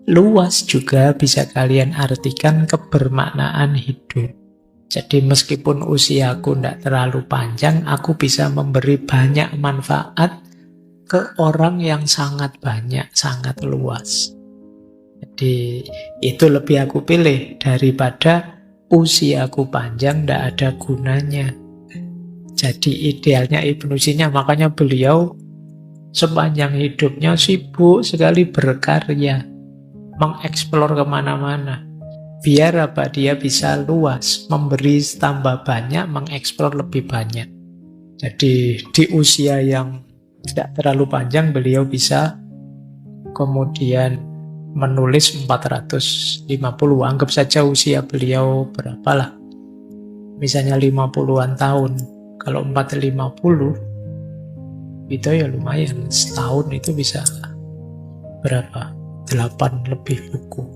Luas juga bisa kalian artikan kebermaknaan hidup. Jadi meskipun usiaku tidak terlalu panjang, aku bisa memberi banyak manfaat ke orang yang sangat banyak, sangat luas. Jadi itu lebih aku pilih daripada usiaku panjang tidak ada gunanya. Jadi idealnya Ibnu Sina, makanya beliau sepanjang hidupnya sibuk sekali berkarya, mengeksplor kemana-mana. Biar apa? Dia bisa luas, memberi tambah banyak, mengeksplor lebih banyak. Jadi di usia yang tidak terlalu panjang, beliau bisa kemudian menulis 450. Anggap saja usia beliau berapalah, misalnya 50-an tahun. Kalau 450 itu ya lumayan, setahun itu bisa berapa? 8 lebih buku.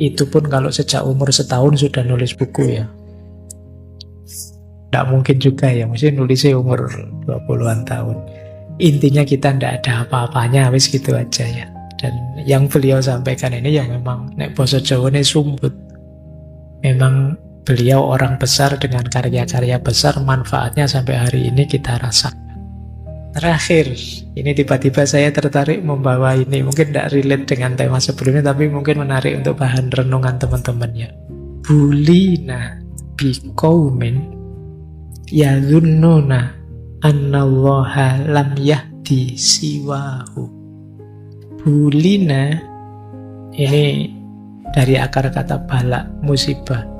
Itu pun kalau sejak umur setahun sudah nulis buku ya. Tidak mungkin juga ya, mesti nulisnya umur 20-an tahun. Intinya kita tidak ada apa-apanya, wis gitu aja ya. Dan yang beliau sampaikan ini ya memang nek basa Jawa ini sumbut. Memang beliau orang besar dengan karya-karya besar, manfaatnya sampai hari ini kita rasakan. Terakhir, ini tiba-tiba saya tertarik membawa ini. Mungkin tidak relate dengan tema sebelumnya, tapi mungkin menarik untuk bahan renungan teman-teman ya. Bulina biqaumin yadhunnuna annallaha lam yahdi siwahu. Bulina ini dari akar kata bala, musibah.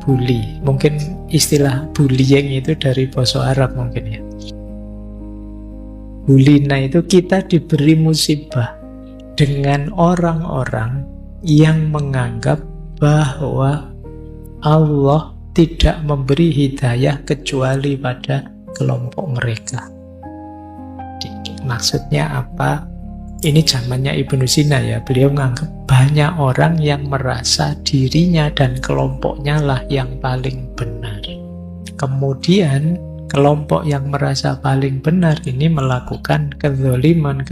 Bully, mungkin istilah bullying itu dari bahasa Arab mungkin ya. Bulina itu kita diberi musibah dengan orang-orang yang menganggap bahwa Allah tidak memberi hidayah kecuali pada kelompok mereka. Maksudnya apa? Ini zamannya Ibnu Sina ya. Beliau menganggap banyak orang yang merasa dirinya dan kelompoknya lah yang paling benar. Kemudian kelompok yang merasa paling benar ini melakukan kezoliman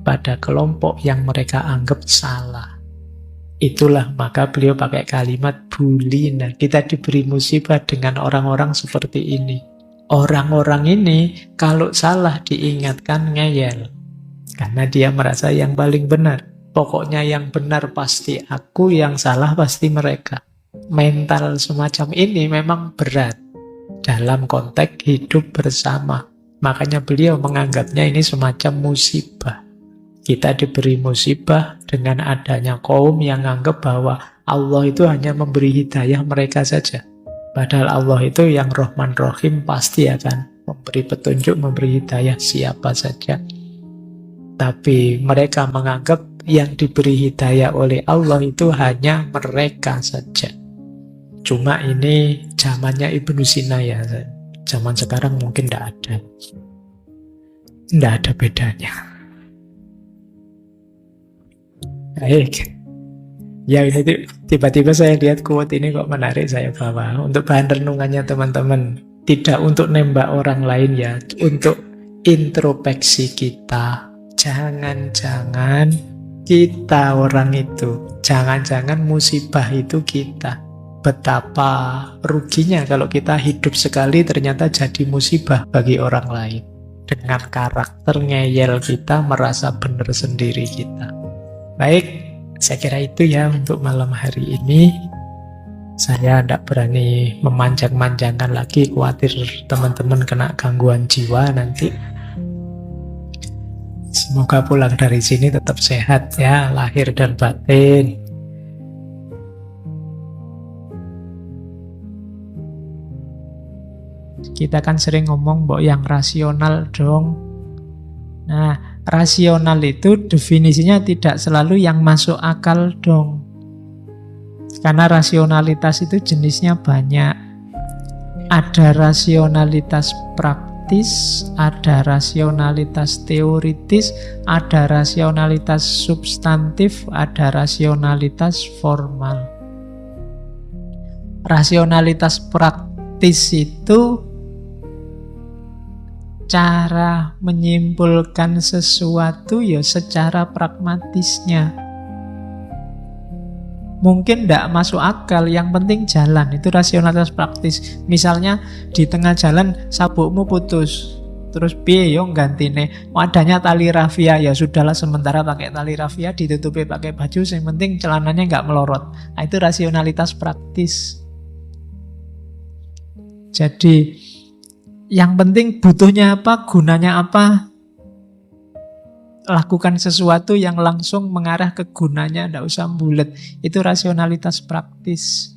pada kelompok yang mereka anggap salah. Itulah maka beliau pakai kalimat bulina. Kita diberi musibah dengan orang-orang seperti ini. Orang-orang ini kalau salah diingatkan ngeyel. Karena dia merasa yang paling benar. Pokoknya yang benar pasti aku, yang salah pasti mereka. Mental semacam ini memang berat dalam konteks hidup bersama. Makanya beliau menganggapnya ini semacam musibah. Kita diberi musibah dengan adanya kaum yang anggap bahwa Allah itu hanya memberi hidayah mereka saja. Padahal Allah itu yang Rahman Rahim pasti akan memberi petunjuk, memberi hidayah siapa saja. Tapi mereka menganggap yang diberi hidayah oleh Allah itu hanya mereka saja. Cuma ini zamannya Ibnu Sina ya. Zaman sekarang mungkin tidak ada. Tidak ada bedanya. Baik. Ya itu tiba-tiba saya lihat quote ini kok menarik, saya bawa untuk bahan renungannya teman-teman. Tidak untuk nembak orang lain ya, untuk introspeksi kita. Jangan-jangan kita orang itu, jangan-jangan musibah itu kita. Betapa ruginya kalau kita hidup sekali ternyata jadi musibah bagi orang lain. Dengan karakter ngeyel kita, merasa benar sendiri kita. Baik, saya kira itu ya untuk malam hari ini. Saya tidak berani memanjang-manjangkan lagi, khawatir teman-teman kena gangguan jiwa nanti. Semoga pulang dari sini tetap sehat ya, lahir dan batin. Kita kan sering ngomong bahwa yang rasional dong. Nah, rasional itu definisinya tidak selalu yang masuk akal dong. Karena rasionalitas itu jenisnya banyak. Ada rasionalitas praktis, ada rasionalitas teoritis, ada rasionalitas substantif, ada rasionalitas formal. Rasionalitas praktis itu cara menyimpulkan sesuatu ya secara pragmatisnya. Mungkin tidak masuk akal, yang penting jalan. Itu rasionalitas praktis. Misalnya di tengah jalan sabukmu putus, terus piye yo gantine, adanya tali rafia, ya sudahlah sementara pakai tali rafia, ditutupi pakai baju, yang penting celananya nggak melorot. Nah, itu rasionalitas praktis. Jadi yang penting butuhnya apa, gunanya apa. Lakukan sesuatu yang langsung mengarah ke gunanya, tidak usah bulet. Itu rasionalitas praktis.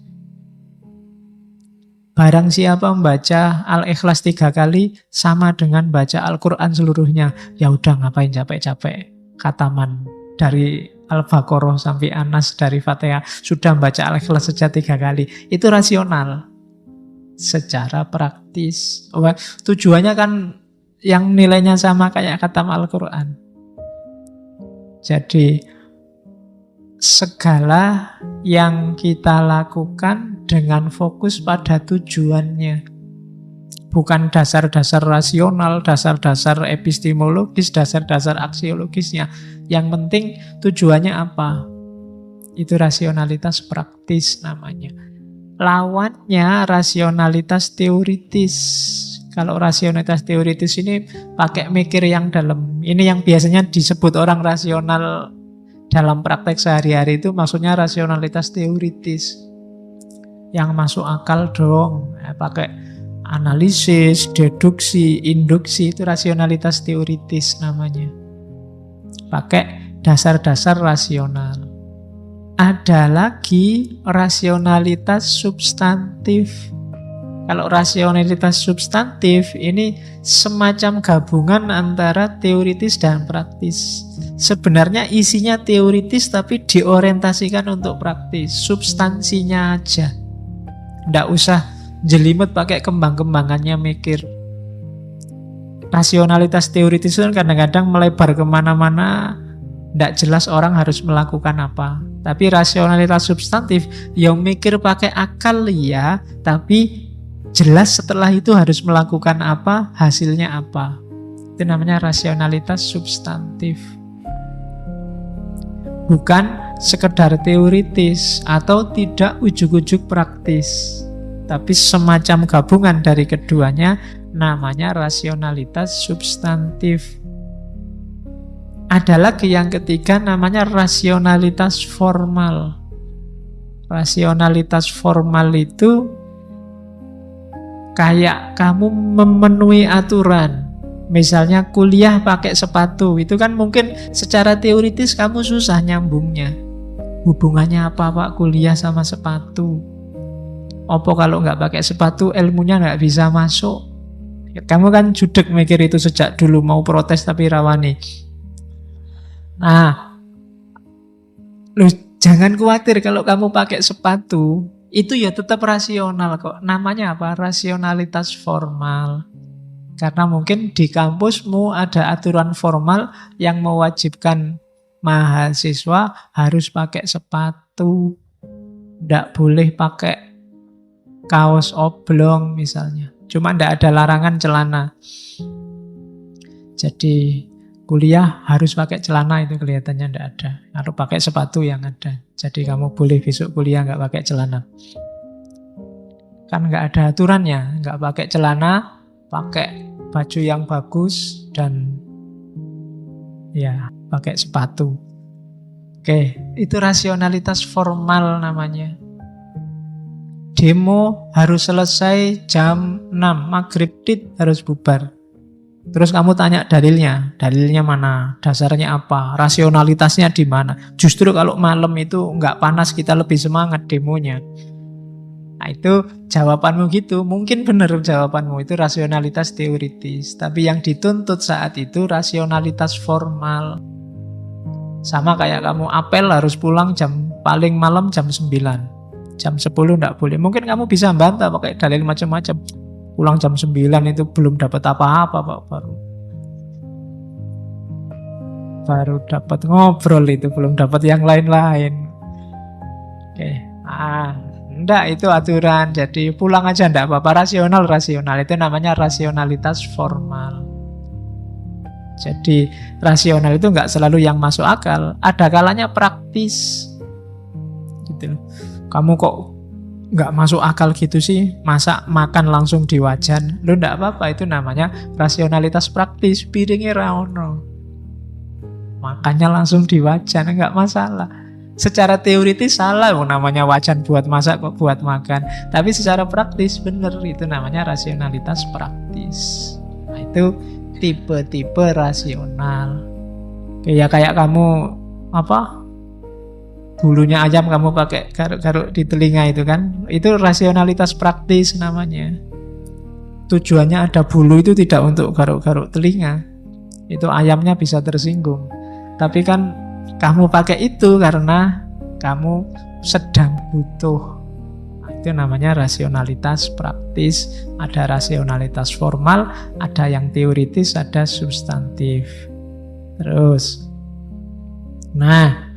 Barang siapa membaca Al-Ikhlas 3 kali sama dengan baca Al-Quran seluruhnya. Ya udah, ngapain capek-capek khataman dari Al-Baqarah sampai Anas, dari Fatihah. Sudah membaca Al-Ikhlas saja 3 kali. Itu rasional. Secara praktis. Tujuannya kan yang nilainya sama kayak khatam Al-Quran. Jadi segala yang kita lakukan dengan fokus pada tujuannya. Bukan dasar-dasar rasional, dasar-dasar epistemologis, dasar-dasar aksiologisnya. Yang penting tujuannya apa. Itu rasionalitas praktis namanya. Lawannya rasionalitas teoritis. Kalau rasionalitas teoritis ini pakai mikir yang dalam. Ini yang biasanya disebut orang rasional dalam praktek sehari-hari, itu maksudnya rasionalitas teoritis. Yang masuk akal dong. Pakai analisis, deduksi, induksi, itu rasionalitas teoritis namanya. Pakai dasar-dasar rasional. Ada lagi rasionalitas substantif. Kalau rasionalitas substantif ini semacam gabungan antara teoritis dan praktis. Sebenarnya isinya teoritis tapi diorientasikan untuk praktis. Substansinya aja. Nggak usah jelimet pakai kembang-kembangannya mikir. Rasionalitas teoritis itu kadang-kadang melebar kemana-mana. Nggak jelas orang harus melakukan apa. Tapi rasionalitas substantif yang mikir pakai akal ya, tapi jelas setelah itu harus melakukan apa, hasilnya apa. Itu namanya rasionalitas substantif. Bukan sekedar teoritis atau tidak ujuk-ujuk praktis, tapi semacam gabungan dari keduanya, namanya rasionalitas substantif. Ada lagi yang ketiga namanya rasionalitas formal. Rasionalitas formal itu kayak kamu memenuhi aturan. Misalnya kuliah pakai sepatu, itu kan mungkin secara teoritis kamu susah nyambungnya. Hubungannya apa Pak kuliah sama sepatu? Apa kalau nggak pakai sepatu ilmunya nggak bisa masuk? Kamu kan judek mikir itu sejak dulu, mau protes tapi rawani. Nah, loh, jangan khawatir kalau kamu pakai sepatu, itu ya tetap rasional kok. Namanya apa? Rasionalitas formal. Karena mungkin di kampusmu ada aturan formal yang mewajibkan mahasiswa harus pakai sepatu. Tidak boleh pakai kaos oblong misalnya. Cuma tidak ada larangan celana. Jadi kuliah harus pakai celana itu kelihatannya tidak ada. Kalau pakai sepatu yang ada. Jadi kamu boleh besok kuliah nggak pakai celana. Kan nggak ada aturannya. Nggak pakai celana, pakai baju yang bagus dan ya pakai sepatu. Oke, itu rasionalitas formal namanya. Demo harus selesai jam 6, maghrib harus bubar. Terus kamu tanya dalilnya mana, dasarnya apa, rasionalitasnya di mana. Justru kalau malam itu nggak panas kita lebih semangat demonya. Nah itu jawabanmu gitu, mungkin benar jawabanmu itu rasionalitas teoritis. Tapi yang dituntut saat itu rasionalitas formal. Sama kayak kamu apel harus pulang paling malam jam 9. Jam 10 enggak boleh. Mungkin kamu bisa bantah pakai dalil macam-macam. Pulang jam 9 itu belum dapat apa-apa Pak, baru dapat ngobrol itu, belum dapat yang lain-lain. Oke. Enggak, itu aturan. Jadi pulang aja enggak apa-apa. Rasional itu namanya rasionalitas formal. Jadi rasional itu enggak selalu yang masuk akal. Ada kalanya praktis. Gitu. Kamu kok enggak masuk akal gitu sih, masa makan langsung di wajan? Lu enggak apa-apa, itu namanya rasionalitas praktis. Piringnya ra ono, makannya langsung di wajan, enggak masalah. Secara teoritis salah, namanya wajan buat masak kok buat makan. Tapi secara praktis benar, itu namanya rasionalitas praktis. Nah, itu tipe-tipe rasional. Ya kayak kamu bulunya ayam kamu pakai garuk-garuk di telinga itu kan, itu rasionalitas praktis namanya. Tujuannya ada bulu itu tidak untuk garuk-garuk telinga, itu ayamnya bisa tersinggung. Tapi kan kamu pakai itu karena kamu sedang butuh. Nah, itu namanya rasionalitas praktis. Ada rasionalitas formal, ada yang teoritis, ada substantif. Terus, nah,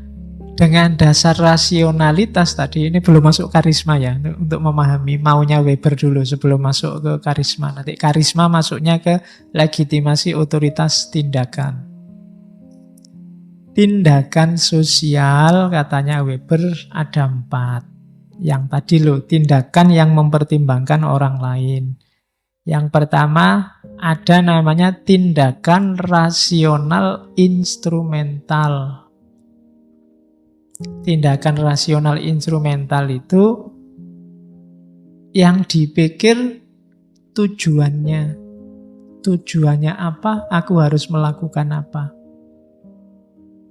dengan dasar rasionalitas tadi, ini belum masuk karisma ya, untuk memahami maunya Weber dulu sebelum masuk ke karisma. Nanti karisma masuknya ke legitimasi otoritas tindakan. Tindakan sosial katanya Weber ada 4. Yang tadi tindakan yang mempertimbangkan orang lain. Yang pertama ada namanya tindakan rasional instrumental. Tindakan rasional instrumental itu yang dipikir tujuannya. Tujuannya apa? Aku harus melakukan apa?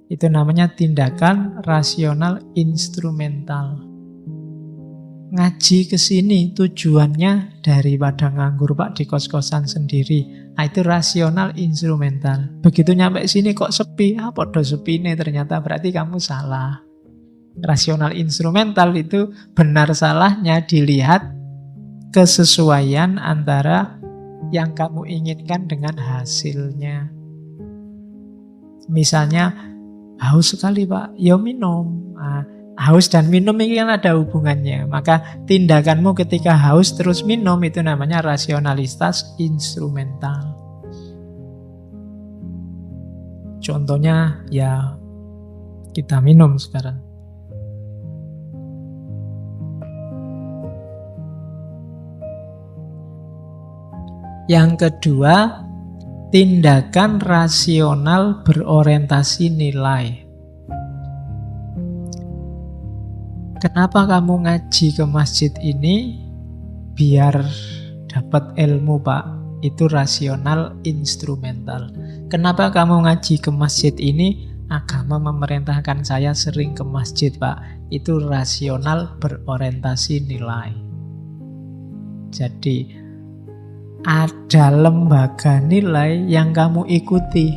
Itu namanya tindakan rasional instrumental. Ngaji ke sini tujuannya daripada nganggur Pak di kos-kosan sendiri. Nah, itu rasional instrumental. Begitu nyampe sini kok sepi, podo sepi nih, ternyata berarti kamu salah. Rasional instrumental itu benar salahnya dilihat kesesuaian antara yang kamu inginkan dengan hasilnya. Misalnya haus sekali Pak, ya minum. Nah, haus dan minum ini kan ada hubungannya. Maka tindakanmu ketika haus terus minum itu namanya rasionalitas instrumental. Contohnya ya kita minum sekarang. Yang kedua, tindakan rasional berorientasi nilai. Kenapa kamu ngaji ke masjid ini? Biar dapat ilmu Pak. Itu rasional instrumental. Kenapa kamu ngaji ke masjid ini? Agama memerintahkan saya sering ke masjid, Pak. Itu rasional berorientasi nilai. Jadi ada lembaga nilai yang kamu ikuti.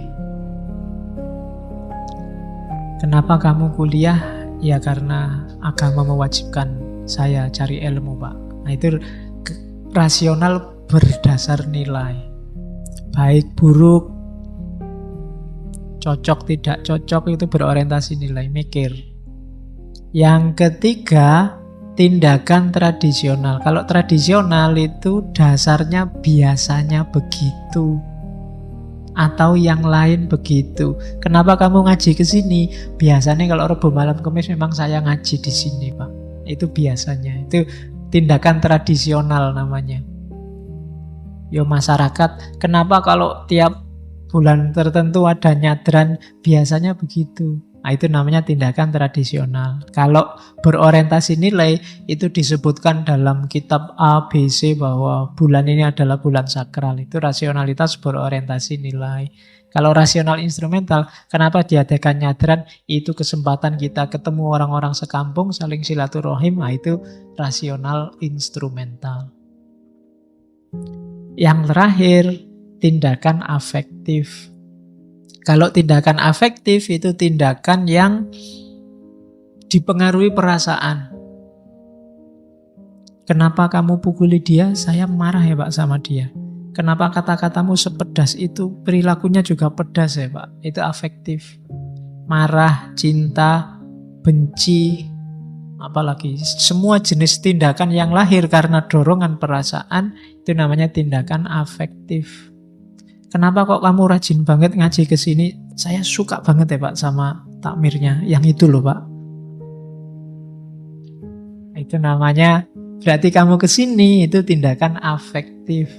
Kenapa kamu kuliah? Ya karena agama mewajibkan saya cari ilmu, Pak. Nah itu rasional berdasar nilai. Baik, buruk, cocok, tidak cocok, itu berorientasi nilai, mikir. Yang ketiga, tindakan tradisional. Kalau tradisional itu dasarnya biasanya begitu. Atau yang lain begitu. Kenapa kamu ngaji ke sini? Biasanya kalau Rebo malam Kamis memang saya ngaji di sini, Pak. Itu biasanya. Itu tindakan tradisional namanya. Yo masyarakat, kenapa kalau tiap bulan tertentu ada nyadran, biasanya begitu. Nah, itu namanya tindakan tradisional. Kalau berorientasi nilai, itu disebutkan dalam kitab A, B, C bahwa bulan ini adalah bulan sakral. Itu rasionalitas berorientasi nilai. Kalau rasional instrumental, kenapa diadakan nyadran? Itu kesempatan kita ketemu orang-orang sekampung, saling silaturahim. Nah, itu rasional instrumental. Yang terakhir, tindakan afektif. Kalau tindakan afektif itu tindakan yang dipengaruhi perasaan. Kenapa kamu pukuli dia? Saya marah ya Pak sama dia. Kenapa kata-katamu sepedas itu? Perilakunya juga pedas ya Pak. Itu afektif. Marah, cinta, benci, apalagi semua jenis tindakan yang lahir karena dorongan perasaan, itu namanya tindakan afektif. Kenapa kok kamu rajin banget ngaji ke sini? Saya suka banget ya Pak sama takmirnya. Yang itu loh Pak. Itu namanya, berarti kamu ke sini itu tindakan afektif.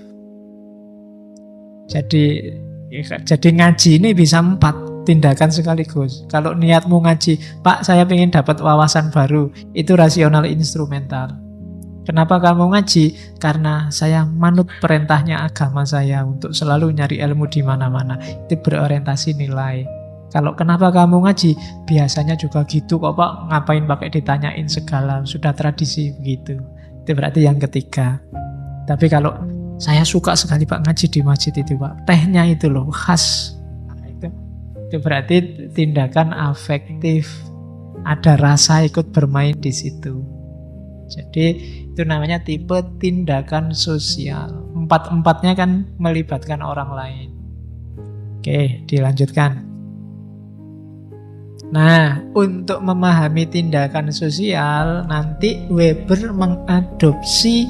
Jadi ngaji ini bisa 4 tindakan sekaligus. Kalau niatmu ngaji, Pak saya ingin dapat wawasan baru, itu rasional instrumental. Kenapa kamu ngaji? Karena saya manut perintahnya agama saya untuk selalu nyari ilmu di mana-mana. Itu berorientasi nilai. Kalau kenapa kamu ngaji? Biasanya juga gitu kok Pak, ngapain pakai ditanyain segala, sudah tradisi begitu. Itu berarti yang ketiga. Tapi kalau saya suka sekali Pak ngaji di masjid itu Pak, tehnya itu loh khas. Itu berarti tindakan afektif. Ada rasa ikut bermain di situ. Jadi itu namanya tipe tindakan sosial. 4-4-nya kan melibatkan orang lain. Oke, dilanjutkan. Nah, untuk memahami tindakan sosial, nanti Weber mengadopsi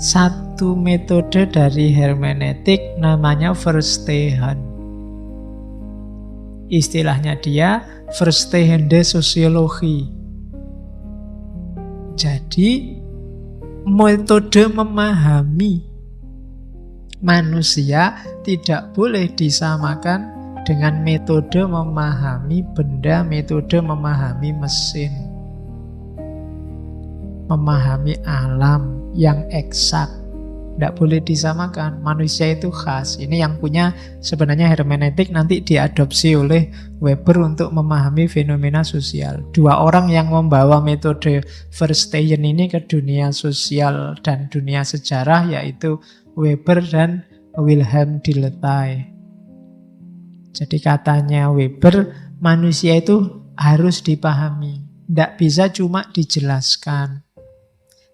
satu metode dari hermeneutik namanya Verstehen. Istilahnya dia Verstehende Sosiologi. Jadi metode memahami manusia tidak boleh disamakan dengan metode memahami benda, metode memahami mesin, memahami alam yang eksak. Tidak boleh disamakan. Manusia itu khas. Ini yang punya sebenarnya hermeneutik nanti diadopsi oleh Weber untuk memahami fenomena sosial. 2 orang yang membawa metode Verstehen ini ke dunia sosial dan dunia sejarah yaitu Weber dan Wilhelm Dilthey. Jadi katanya Weber, manusia itu harus dipahami. Tidak bisa cuma dijelaskan.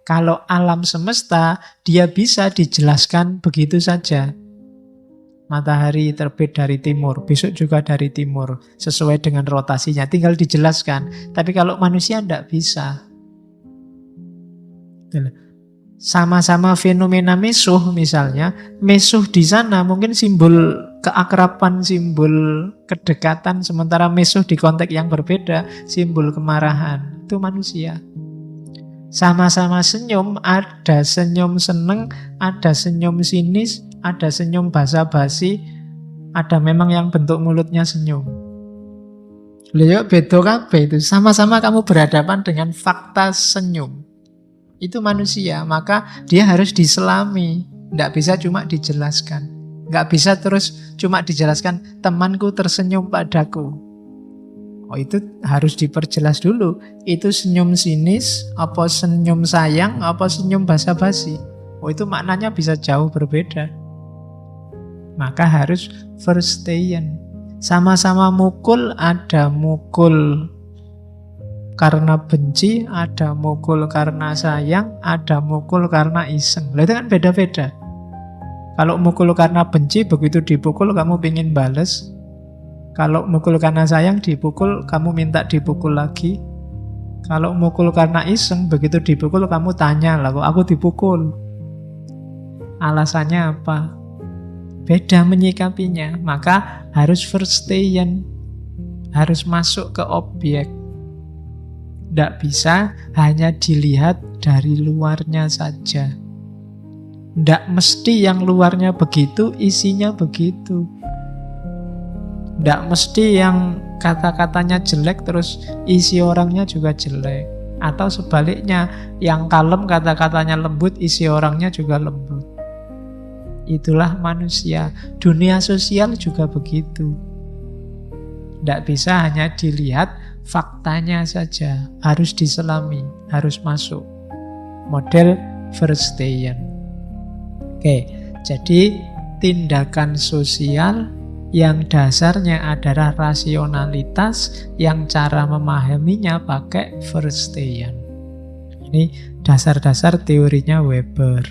Kalau alam semesta, dia bisa dijelaskan begitu saja. Matahari terbit dari timur, besok juga dari timur, sesuai dengan rotasinya, tinggal dijelaskan. Tapi kalau manusia tidak bisa. Sama-sama fenomena mesuh misalnya, mesuh di sana mungkin simbol keakraban, simbol kedekatan, sementara mesuh di konteks yang berbeda, simbol kemarahan. Itu manusia. Sama-sama senyum, ada senyum seneng, ada senyum sinis, ada senyum basa-basi, ada memang yang bentuk mulutnya senyum. Lihat beda kabeh itu, sama-sama kamu berhadapan dengan fakta senyum. Itu manusia, maka dia harus diselami, tidak bisa cuma dijelaskan. Nggak bisa terus cuma dijelaskan temanku tersenyum padaku. Oh, itu harus diperjelas dulu. Itu senyum sinis, apa senyum sayang, apa senyum basa-basi. Oh, itu maknanya bisa jauh berbeda. Maka harus verstehen. Sama-sama mukul, ada mukul karena benci, ada mukul karena sayang, ada mukul karena iseng. Itu kan beda-beda. Kalau mukul karena benci, begitu dipukul kamu pingin bales. Kalau mukul karena sayang, dipukul, kamu minta dipukul lagi. Kalau mukul karena iseng, begitu dipukul, kamu tanya, lah kok aku dipukul? Alasannya apa? Beda menyikapinya. Maka harus verstehen. Harus masuk ke objek. Tidak bisa hanya dilihat dari luarnya saja. Tidak mesti yang luarnya begitu, isinya begitu. Tidak mesti yang kata-katanya jelek terus isi orangnya juga jelek. Atau sebaliknya, yang kalem kata-katanya lembut, isi orangnya juga lembut. Itulah manusia. Dunia sosial juga begitu. Tidak bisa hanya dilihat faktanya saja. Harus diselami, harus masuk. Model verstehen. Oke, jadi tindakan sosial yang dasarnya adalah rasionalitas, yang cara memahaminya pakai verstehen. Ini dasar-dasar teorinya Weber.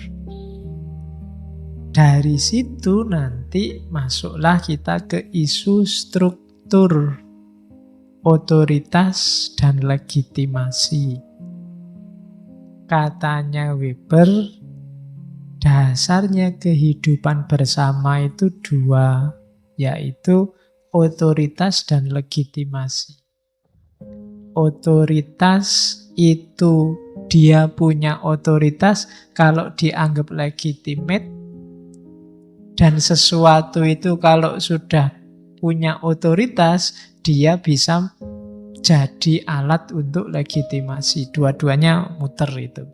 Dari situ nanti masuklah kita ke isu struktur otoritas dan legitimasi. Katanya Weber, dasarnya kehidupan bersama itu dua, yaitu otoritas dan legitimasi. Otoritas itu dia punya otoritas kalau dianggap legitimate, dan sesuatu itu kalau sudah punya otoritas, dia bisa jadi alat untuk legitimasi. Dua-duanya muter itu.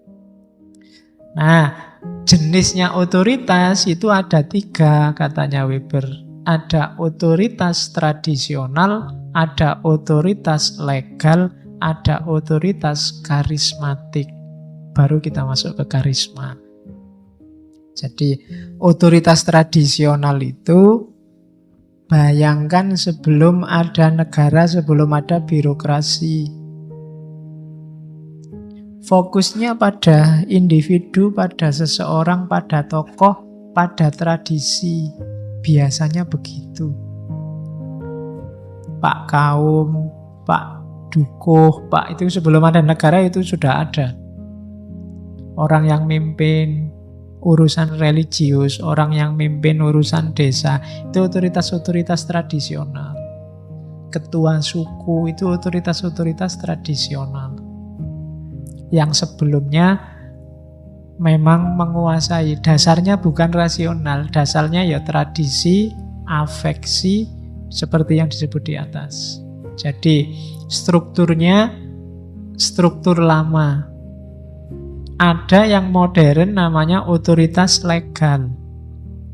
Nah, jenisnya otoritas itu ada 3 katanya Weber. Ada otoritas tradisional, ada otoritas legal, ada otoritas karismatik. Baru kita masuk ke karisma. Jadi otoritas tradisional itu, bayangkan sebelum ada negara, sebelum ada birokrasi. Fokusnya pada individu, pada seseorang, pada tokoh, pada tradisi. Biasanya begitu. Pak Kaum, Pak Dukuh, Pak itu sebelum ada negara itu sudah ada. Orang yang mimpin urusan religius, orang yang mimpin urusan desa, itu otoritas-otoritas tradisional. Ketua suku itu otoritas-otoritas tradisional. Yang sebelumnya memang menguasai. Dasarnya bukan rasional, dasarnya ya tradisi, afeksi, seperti yang disebut di atas. Jadi strukturnya struktur lama. Ada yang modern namanya otoritas legal.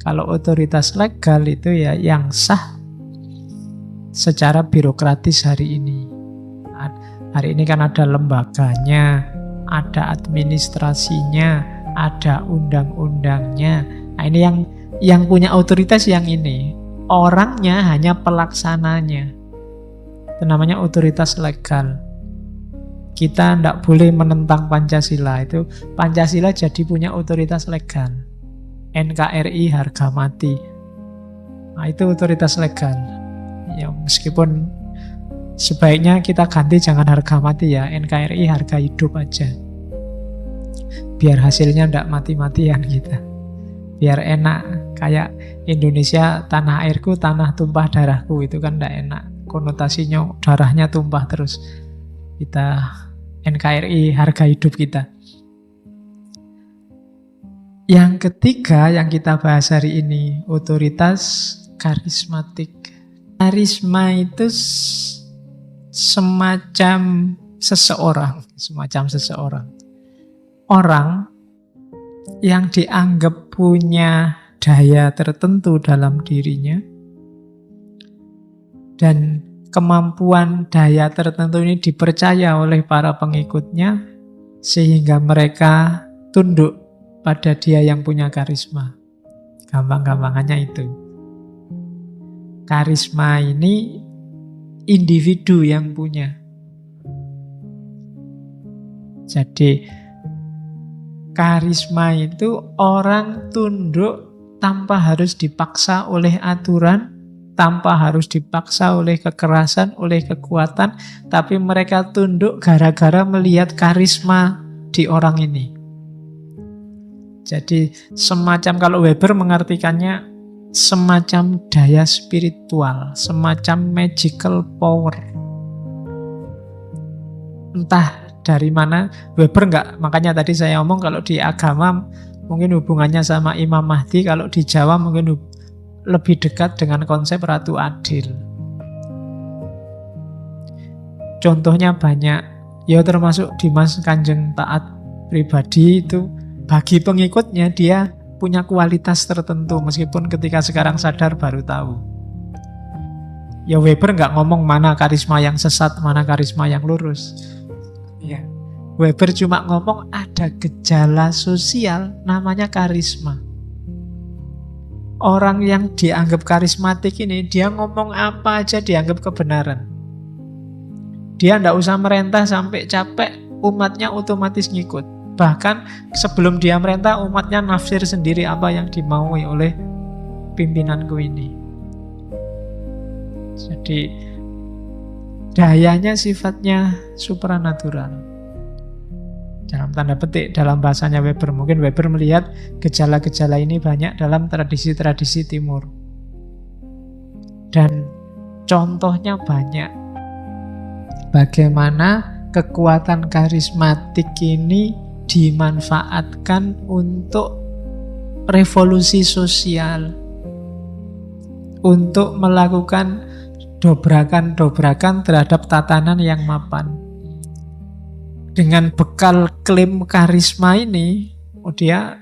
Kalau otoritas legal itu ya yang sah secara birokratis hari ini. Hari ini kan ada lembaganya, ada administrasinya, ada undang-undangnya. Nah, ini yang punya otoritas yang ini. Orangnya hanya pelaksananya. Itu namanya otoritas legal. Kita tidak boleh menentang Pancasila. Itu Pancasila jadi punya otoritas legal. NKRI harga mati. Nah, itu otoritas legal. Ya, meskipun sebaiknya kita ganti jangan harga mati ya, NKRI harga hidup aja. Biar hasilnya tidak mati-matian kita. Biar enak, kayak Indonesia tanah airku, tanah tumpah darahku, itu kan tidak enak. Konotasinya darahnya tumpah terus. Kita NKRI harga hidup kita. Yang ketiga yang kita bahas hari ini, otoritas karismatik. Karisma itu semacam seseorang. Orang yang dianggap punya daya tertentu dalam dirinya. Dan kemampuan daya tertentu ini dipercaya oleh para pengikutnya, sehingga mereka tunduk pada dia yang punya karisma. Gampang-gampangannya itu. Karisma ini individu yang punya. Jadi karisma itu orang tunduk tanpa harus dipaksa oleh aturan, tanpa harus dipaksa oleh kekerasan, oleh kekuatan, tapi mereka tunduk gara-gara melihat karisma di orang ini. Jadi semacam, kalau Weber mengartikannya semacam daya spiritual, semacam magical power. Entah dari mana, Weber enggak, makanya tadi saya omong kalau di agama mungkin hubungannya sama Imam Mahdi, kalau di Jawa mungkin lebih dekat dengan konsep Ratu Adil. Contohnya banyak, ya termasuk Dimas Kanjeng Taat pribadi itu, bagi pengikutnya dia punya kualitas tertentu, meskipun ketika sekarang sadar baru tahu. Ya Weber nggak ngomong mana karisma yang sesat, mana karisma yang lurus. Ya, Weber cuma ngomong ada gejala sosial namanya karisma. Orang yang dianggap karismatik ini, dia ngomong apa aja dianggap kebenaran. Dia nggak usah merentah sampai capek, umatnya otomatis ngikut. Bahkan sebelum dia merentah, umatnya nafsir sendiri apa yang dimaui oleh pimpinanku ini. Jadi dayanya sifatnya supranatural. Dalam tanda petik, dalam bahasanya Weber. Mungkin Weber melihat gejala-gejala ini banyak dalam tradisi-tradisi timur. Dan contohnya banyak. Bagaimana kekuatan karismatik ini dimanfaatkan untuk revolusi sosial, untuk melakukan dobrakan-dobrakan terhadap tatanan yang mapan. Dengan bekal klaim karisma ini, dia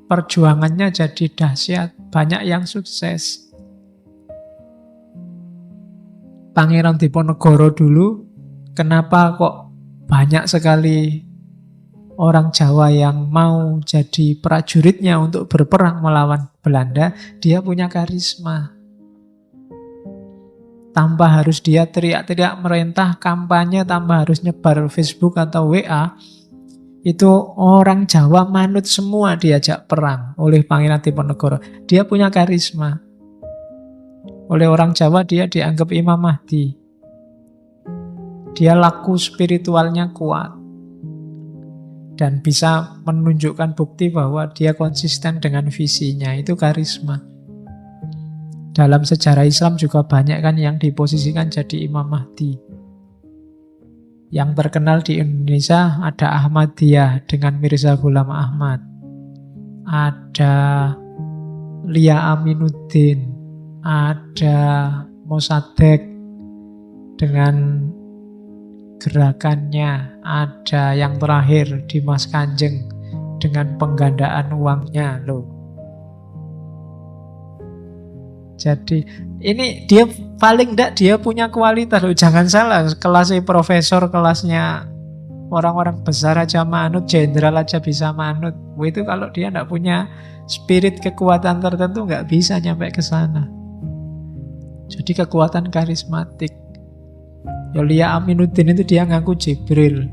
perjuangannya jadi dahsyat, banyak yang sukses. Pangeran Diponegoro dulu, kenapa kok banyak sekali orang Jawa yang mau jadi prajuritnya untuk berperang melawan Belanda? Dia punya karisma. Tanpa harus dia teriak-teriak merintah, kampanye, tanpa harus nyebar Facebook atau WA, itu orang Jawa manut semua diajak perang oleh Pangeran Diponegoro. Dia punya karisma. Oleh orang Jawa dia dianggap Imam Mahdi. Dia laku spiritualnya kuat. Dan bisa menunjukkan bukti bahwa dia konsisten dengan visinya. Itu karisma. Dalam sejarah Islam juga banyak kan yang diposisikan jadi Imam Mahdi. Yang terkenal di Indonesia ada Ahmadiyah dengan Mirza Ghulam Ahmad. Ada Lia Aminuddin. Ada Mossadegh dengan gerakannya. Ada yang terakhir Dimas Kanjeng dengan penggandaan uangnya loh. Jadi ini dia paling enggak dia punya kualitas loh. Jangan salah, kelasnya profesor, kelasnya orang-orang besar aja manut, jenderal aja bisa manut. Itu kalau dia enggak punya spirit kekuatan tertentu enggak bisa nyampe ke sana. Jadi kekuatan karismatik. Lia Aminuddin itu dia ngaku Jibril.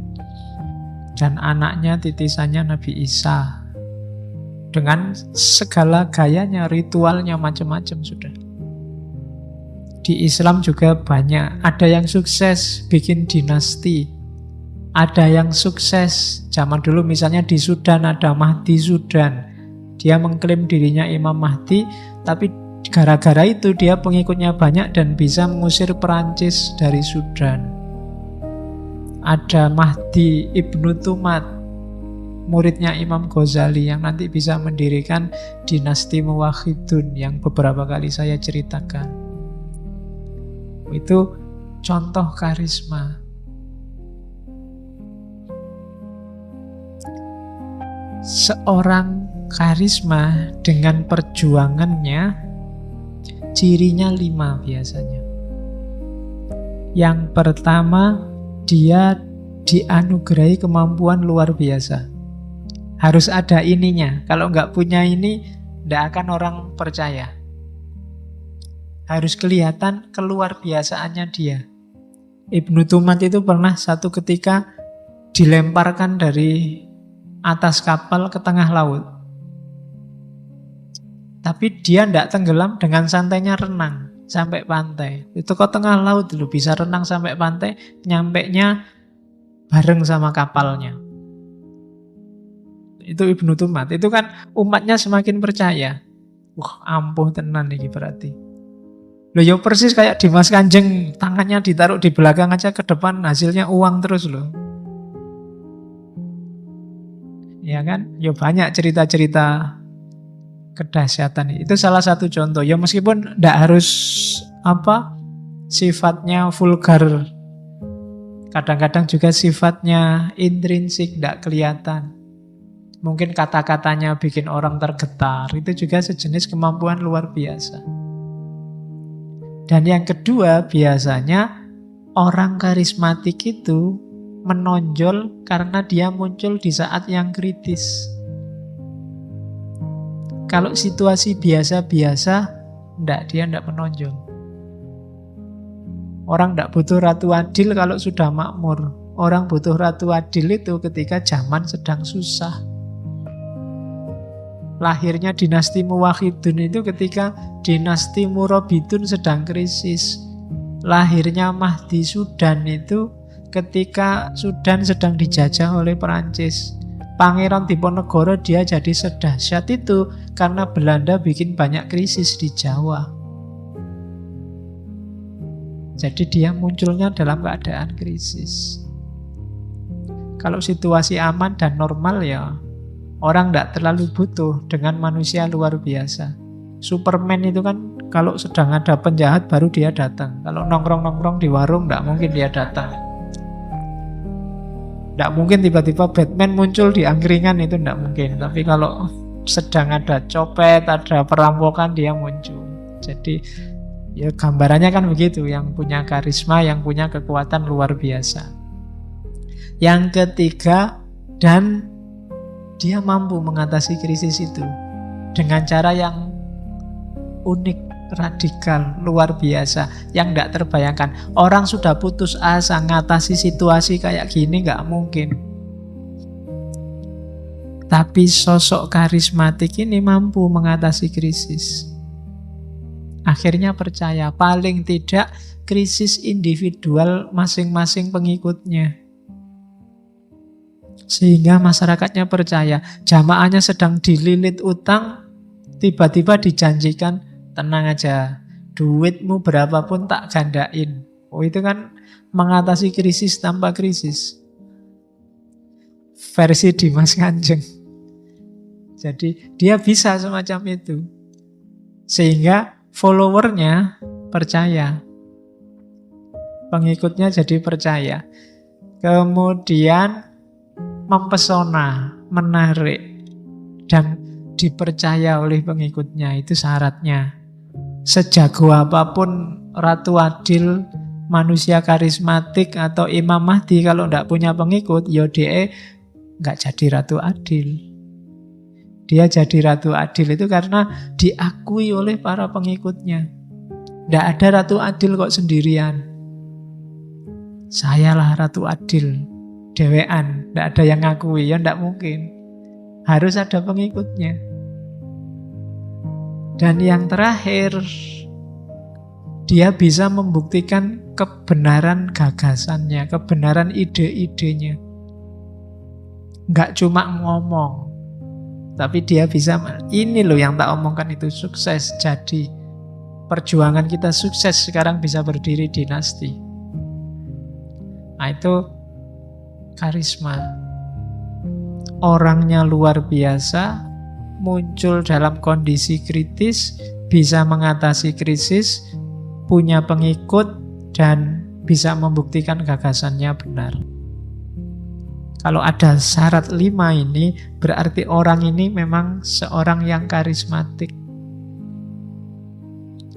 Dan anaknya titisannya Nabi Isa. Dengan segala gayanya, ritualnya macam-macam sudah. Di Islam juga banyak. Ada yang sukses bikin dinasti. Ada yang sukses. Zaman dulu misalnya di Sudan ada Mahdi Sudan. Dia mengklaim dirinya Imam Mahdi, tapi gara-gara itu dia pengikutnya banyak dan bisa mengusir Perancis dari Sudan. Ada Mahdi Ibnu Tumat, muridnya Imam Ghazali yang nanti bisa mendirikan dinasti Muwahhidun yang beberapa kali saya ceritakan. Itu contoh karisma. Seorang karisma dengan perjuangannya, cirinya 5 biasanya. Yang pertama, dia dianugerahi kemampuan luar biasa. Harus ada ininya. Kalau nggak punya ini, nggak akan orang percaya. Harus kelihatan keluar biasaannya dia. Ibnu Tumat itu pernah satu ketika dilemparkan dari atas kapal ke tengah laut. Tapi dia tidak tenggelam, dengan santainya renang sampai pantai. Itu ke tengah laut dulu, bisa renang sampai pantai, nyampenya bareng sama kapalnya. Itu Ibnu Tumat. Itu kan umatnya semakin percaya. Wah, ampuh tenan ini berarti. Loh ya persis kayak Dimas Kanjeng, tangannya ditaruh di belakang aja, ke depan hasilnya uang terus loh. Ya kan? Ya banyak cerita-cerita kedahsyatan. Itu salah satu contoh. Ya meskipun tidak harus sifatnya vulgar. Kadang-kadang juga sifatnya intrinsik, tidak kelihatan. Mungkin kata-katanya bikin orang tergetar. Itu juga sejenis kemampuan luar biasa. Dan yang kedua, biasanya orang karismatik itu menonjol karena dia muncul di saat yang kritis. Kalau situasi biasa-biasa, dia tidak menonjol. Orang tidak butuh ratu adil kalau sudah makmur. Orang butuh ratu adil itu ketika zaman sedang susah. Lahirnya dinasti Muwahhidun itu ketika dinasti Murabitun sedang krisis. Lahirnya Mahdi Sudan itu ketika Sudan sedang dijajah oleh Perancis. Pangeran Diponegoro dia jadi sedahsyat itu karena Belanda bikin banyak krisis di Jawa. Jadi dia munculnya dalam keadaan krisis. Kalau situasi aman dan normal ya orang tidak terlalu butuh dengan manusia luar biasa. Superman itu kan kalau sedang ada penjahat baru dia datang. Kalau nongkrong-nongkrong di warung tidak mungkin dia datang. Tidak mungkin tiba-tiba Batman muncul di angkringan, itu tidak mungkin. Tapi kalau sedang ada copet, ada perampokan, dia muncul. Jadi ya gambarannya kan begitu, yang punya karisma, yang punya kekuatan luar biasa. Yang ketiga, dan dia mampu mengatasi krisis itu dengan cara yang unik, radikal, luar biasa, yang tidak terbayangkan. Orang sudah putus asa ngatasi situasi kayak gini nggak mungkin. Tapi sosok karismatik ini mampu mengatasi krisis. Akhirnya percaya, paling tidak krisis individual masing-masing pengikutnya. Sehingga masyarakatnya percaya, jamaahnya sedang dililit utang, tiba-tiba dijanjikan, tenang aja, duitmu berapapun tak gandain. Oh, itu kan mengatasi krisis tanpa krisis. Versi Dimas Kanjeng. Jadi dia bisa semacam itu. Sehingga followernya percaya. Pengikutnya jadi percaya. Kemudian mempesona, menarik, dan dipercaya oleh pengikutnya. Itu syaratnya. Sejago apapun Ratu Adil, manusia karismatik atau Imam Mahdi, kalau tidak punya pengikut, ya dia nggak jadi Ratu Adil. Dia jadi Ratu Adil itu karena diakui oleh para pengikutnya. Tidak ada Ratu Adil kok sendirian. Sayalah Ratu Adil, dewean, tidak ada yang ngakui, ya tidak mungkin. Harus ada pengikutnya. Dan yang terakhir, dia bisa membuktikan kebenaran gagasannya, kebenaran ide-idenya. Nggak cuma ngomong, tapi dia bisa, ini loh yang tak omongkan itu sukses. Jadi perjuangan kita sukses, sekarang bisa berdiri dinasti. Nah itu karisma. Orangnya luar biasa, muncul dalam kondisi kritis, bisa mengatasi krisis, punya pengikut, dan bisa membuktikan gagasannya benar. Kalau ada syarat 5 ini, berarti orang ini memang seorang yang karismatik.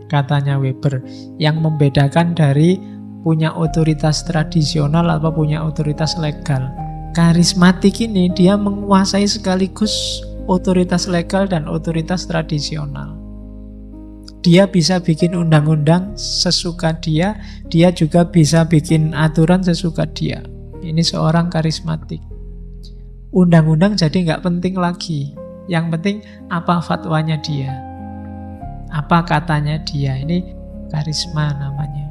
Katanya Weber, yang membedakan dari punya otoritas tradisional atau punya otoritas legal. Karismatik ini dia menguasai sekaligus otoritas legal dan otoritas tradisional. Dia bisa bikin undang-undang sesuka dia juga bisa bikin aturan sesuka dia. Ini seorang karismatik. Undang-undang jadi nggak penting lagi. Yang penting apa fatwanya dia, apa katanya dia. Ini karisma namanya.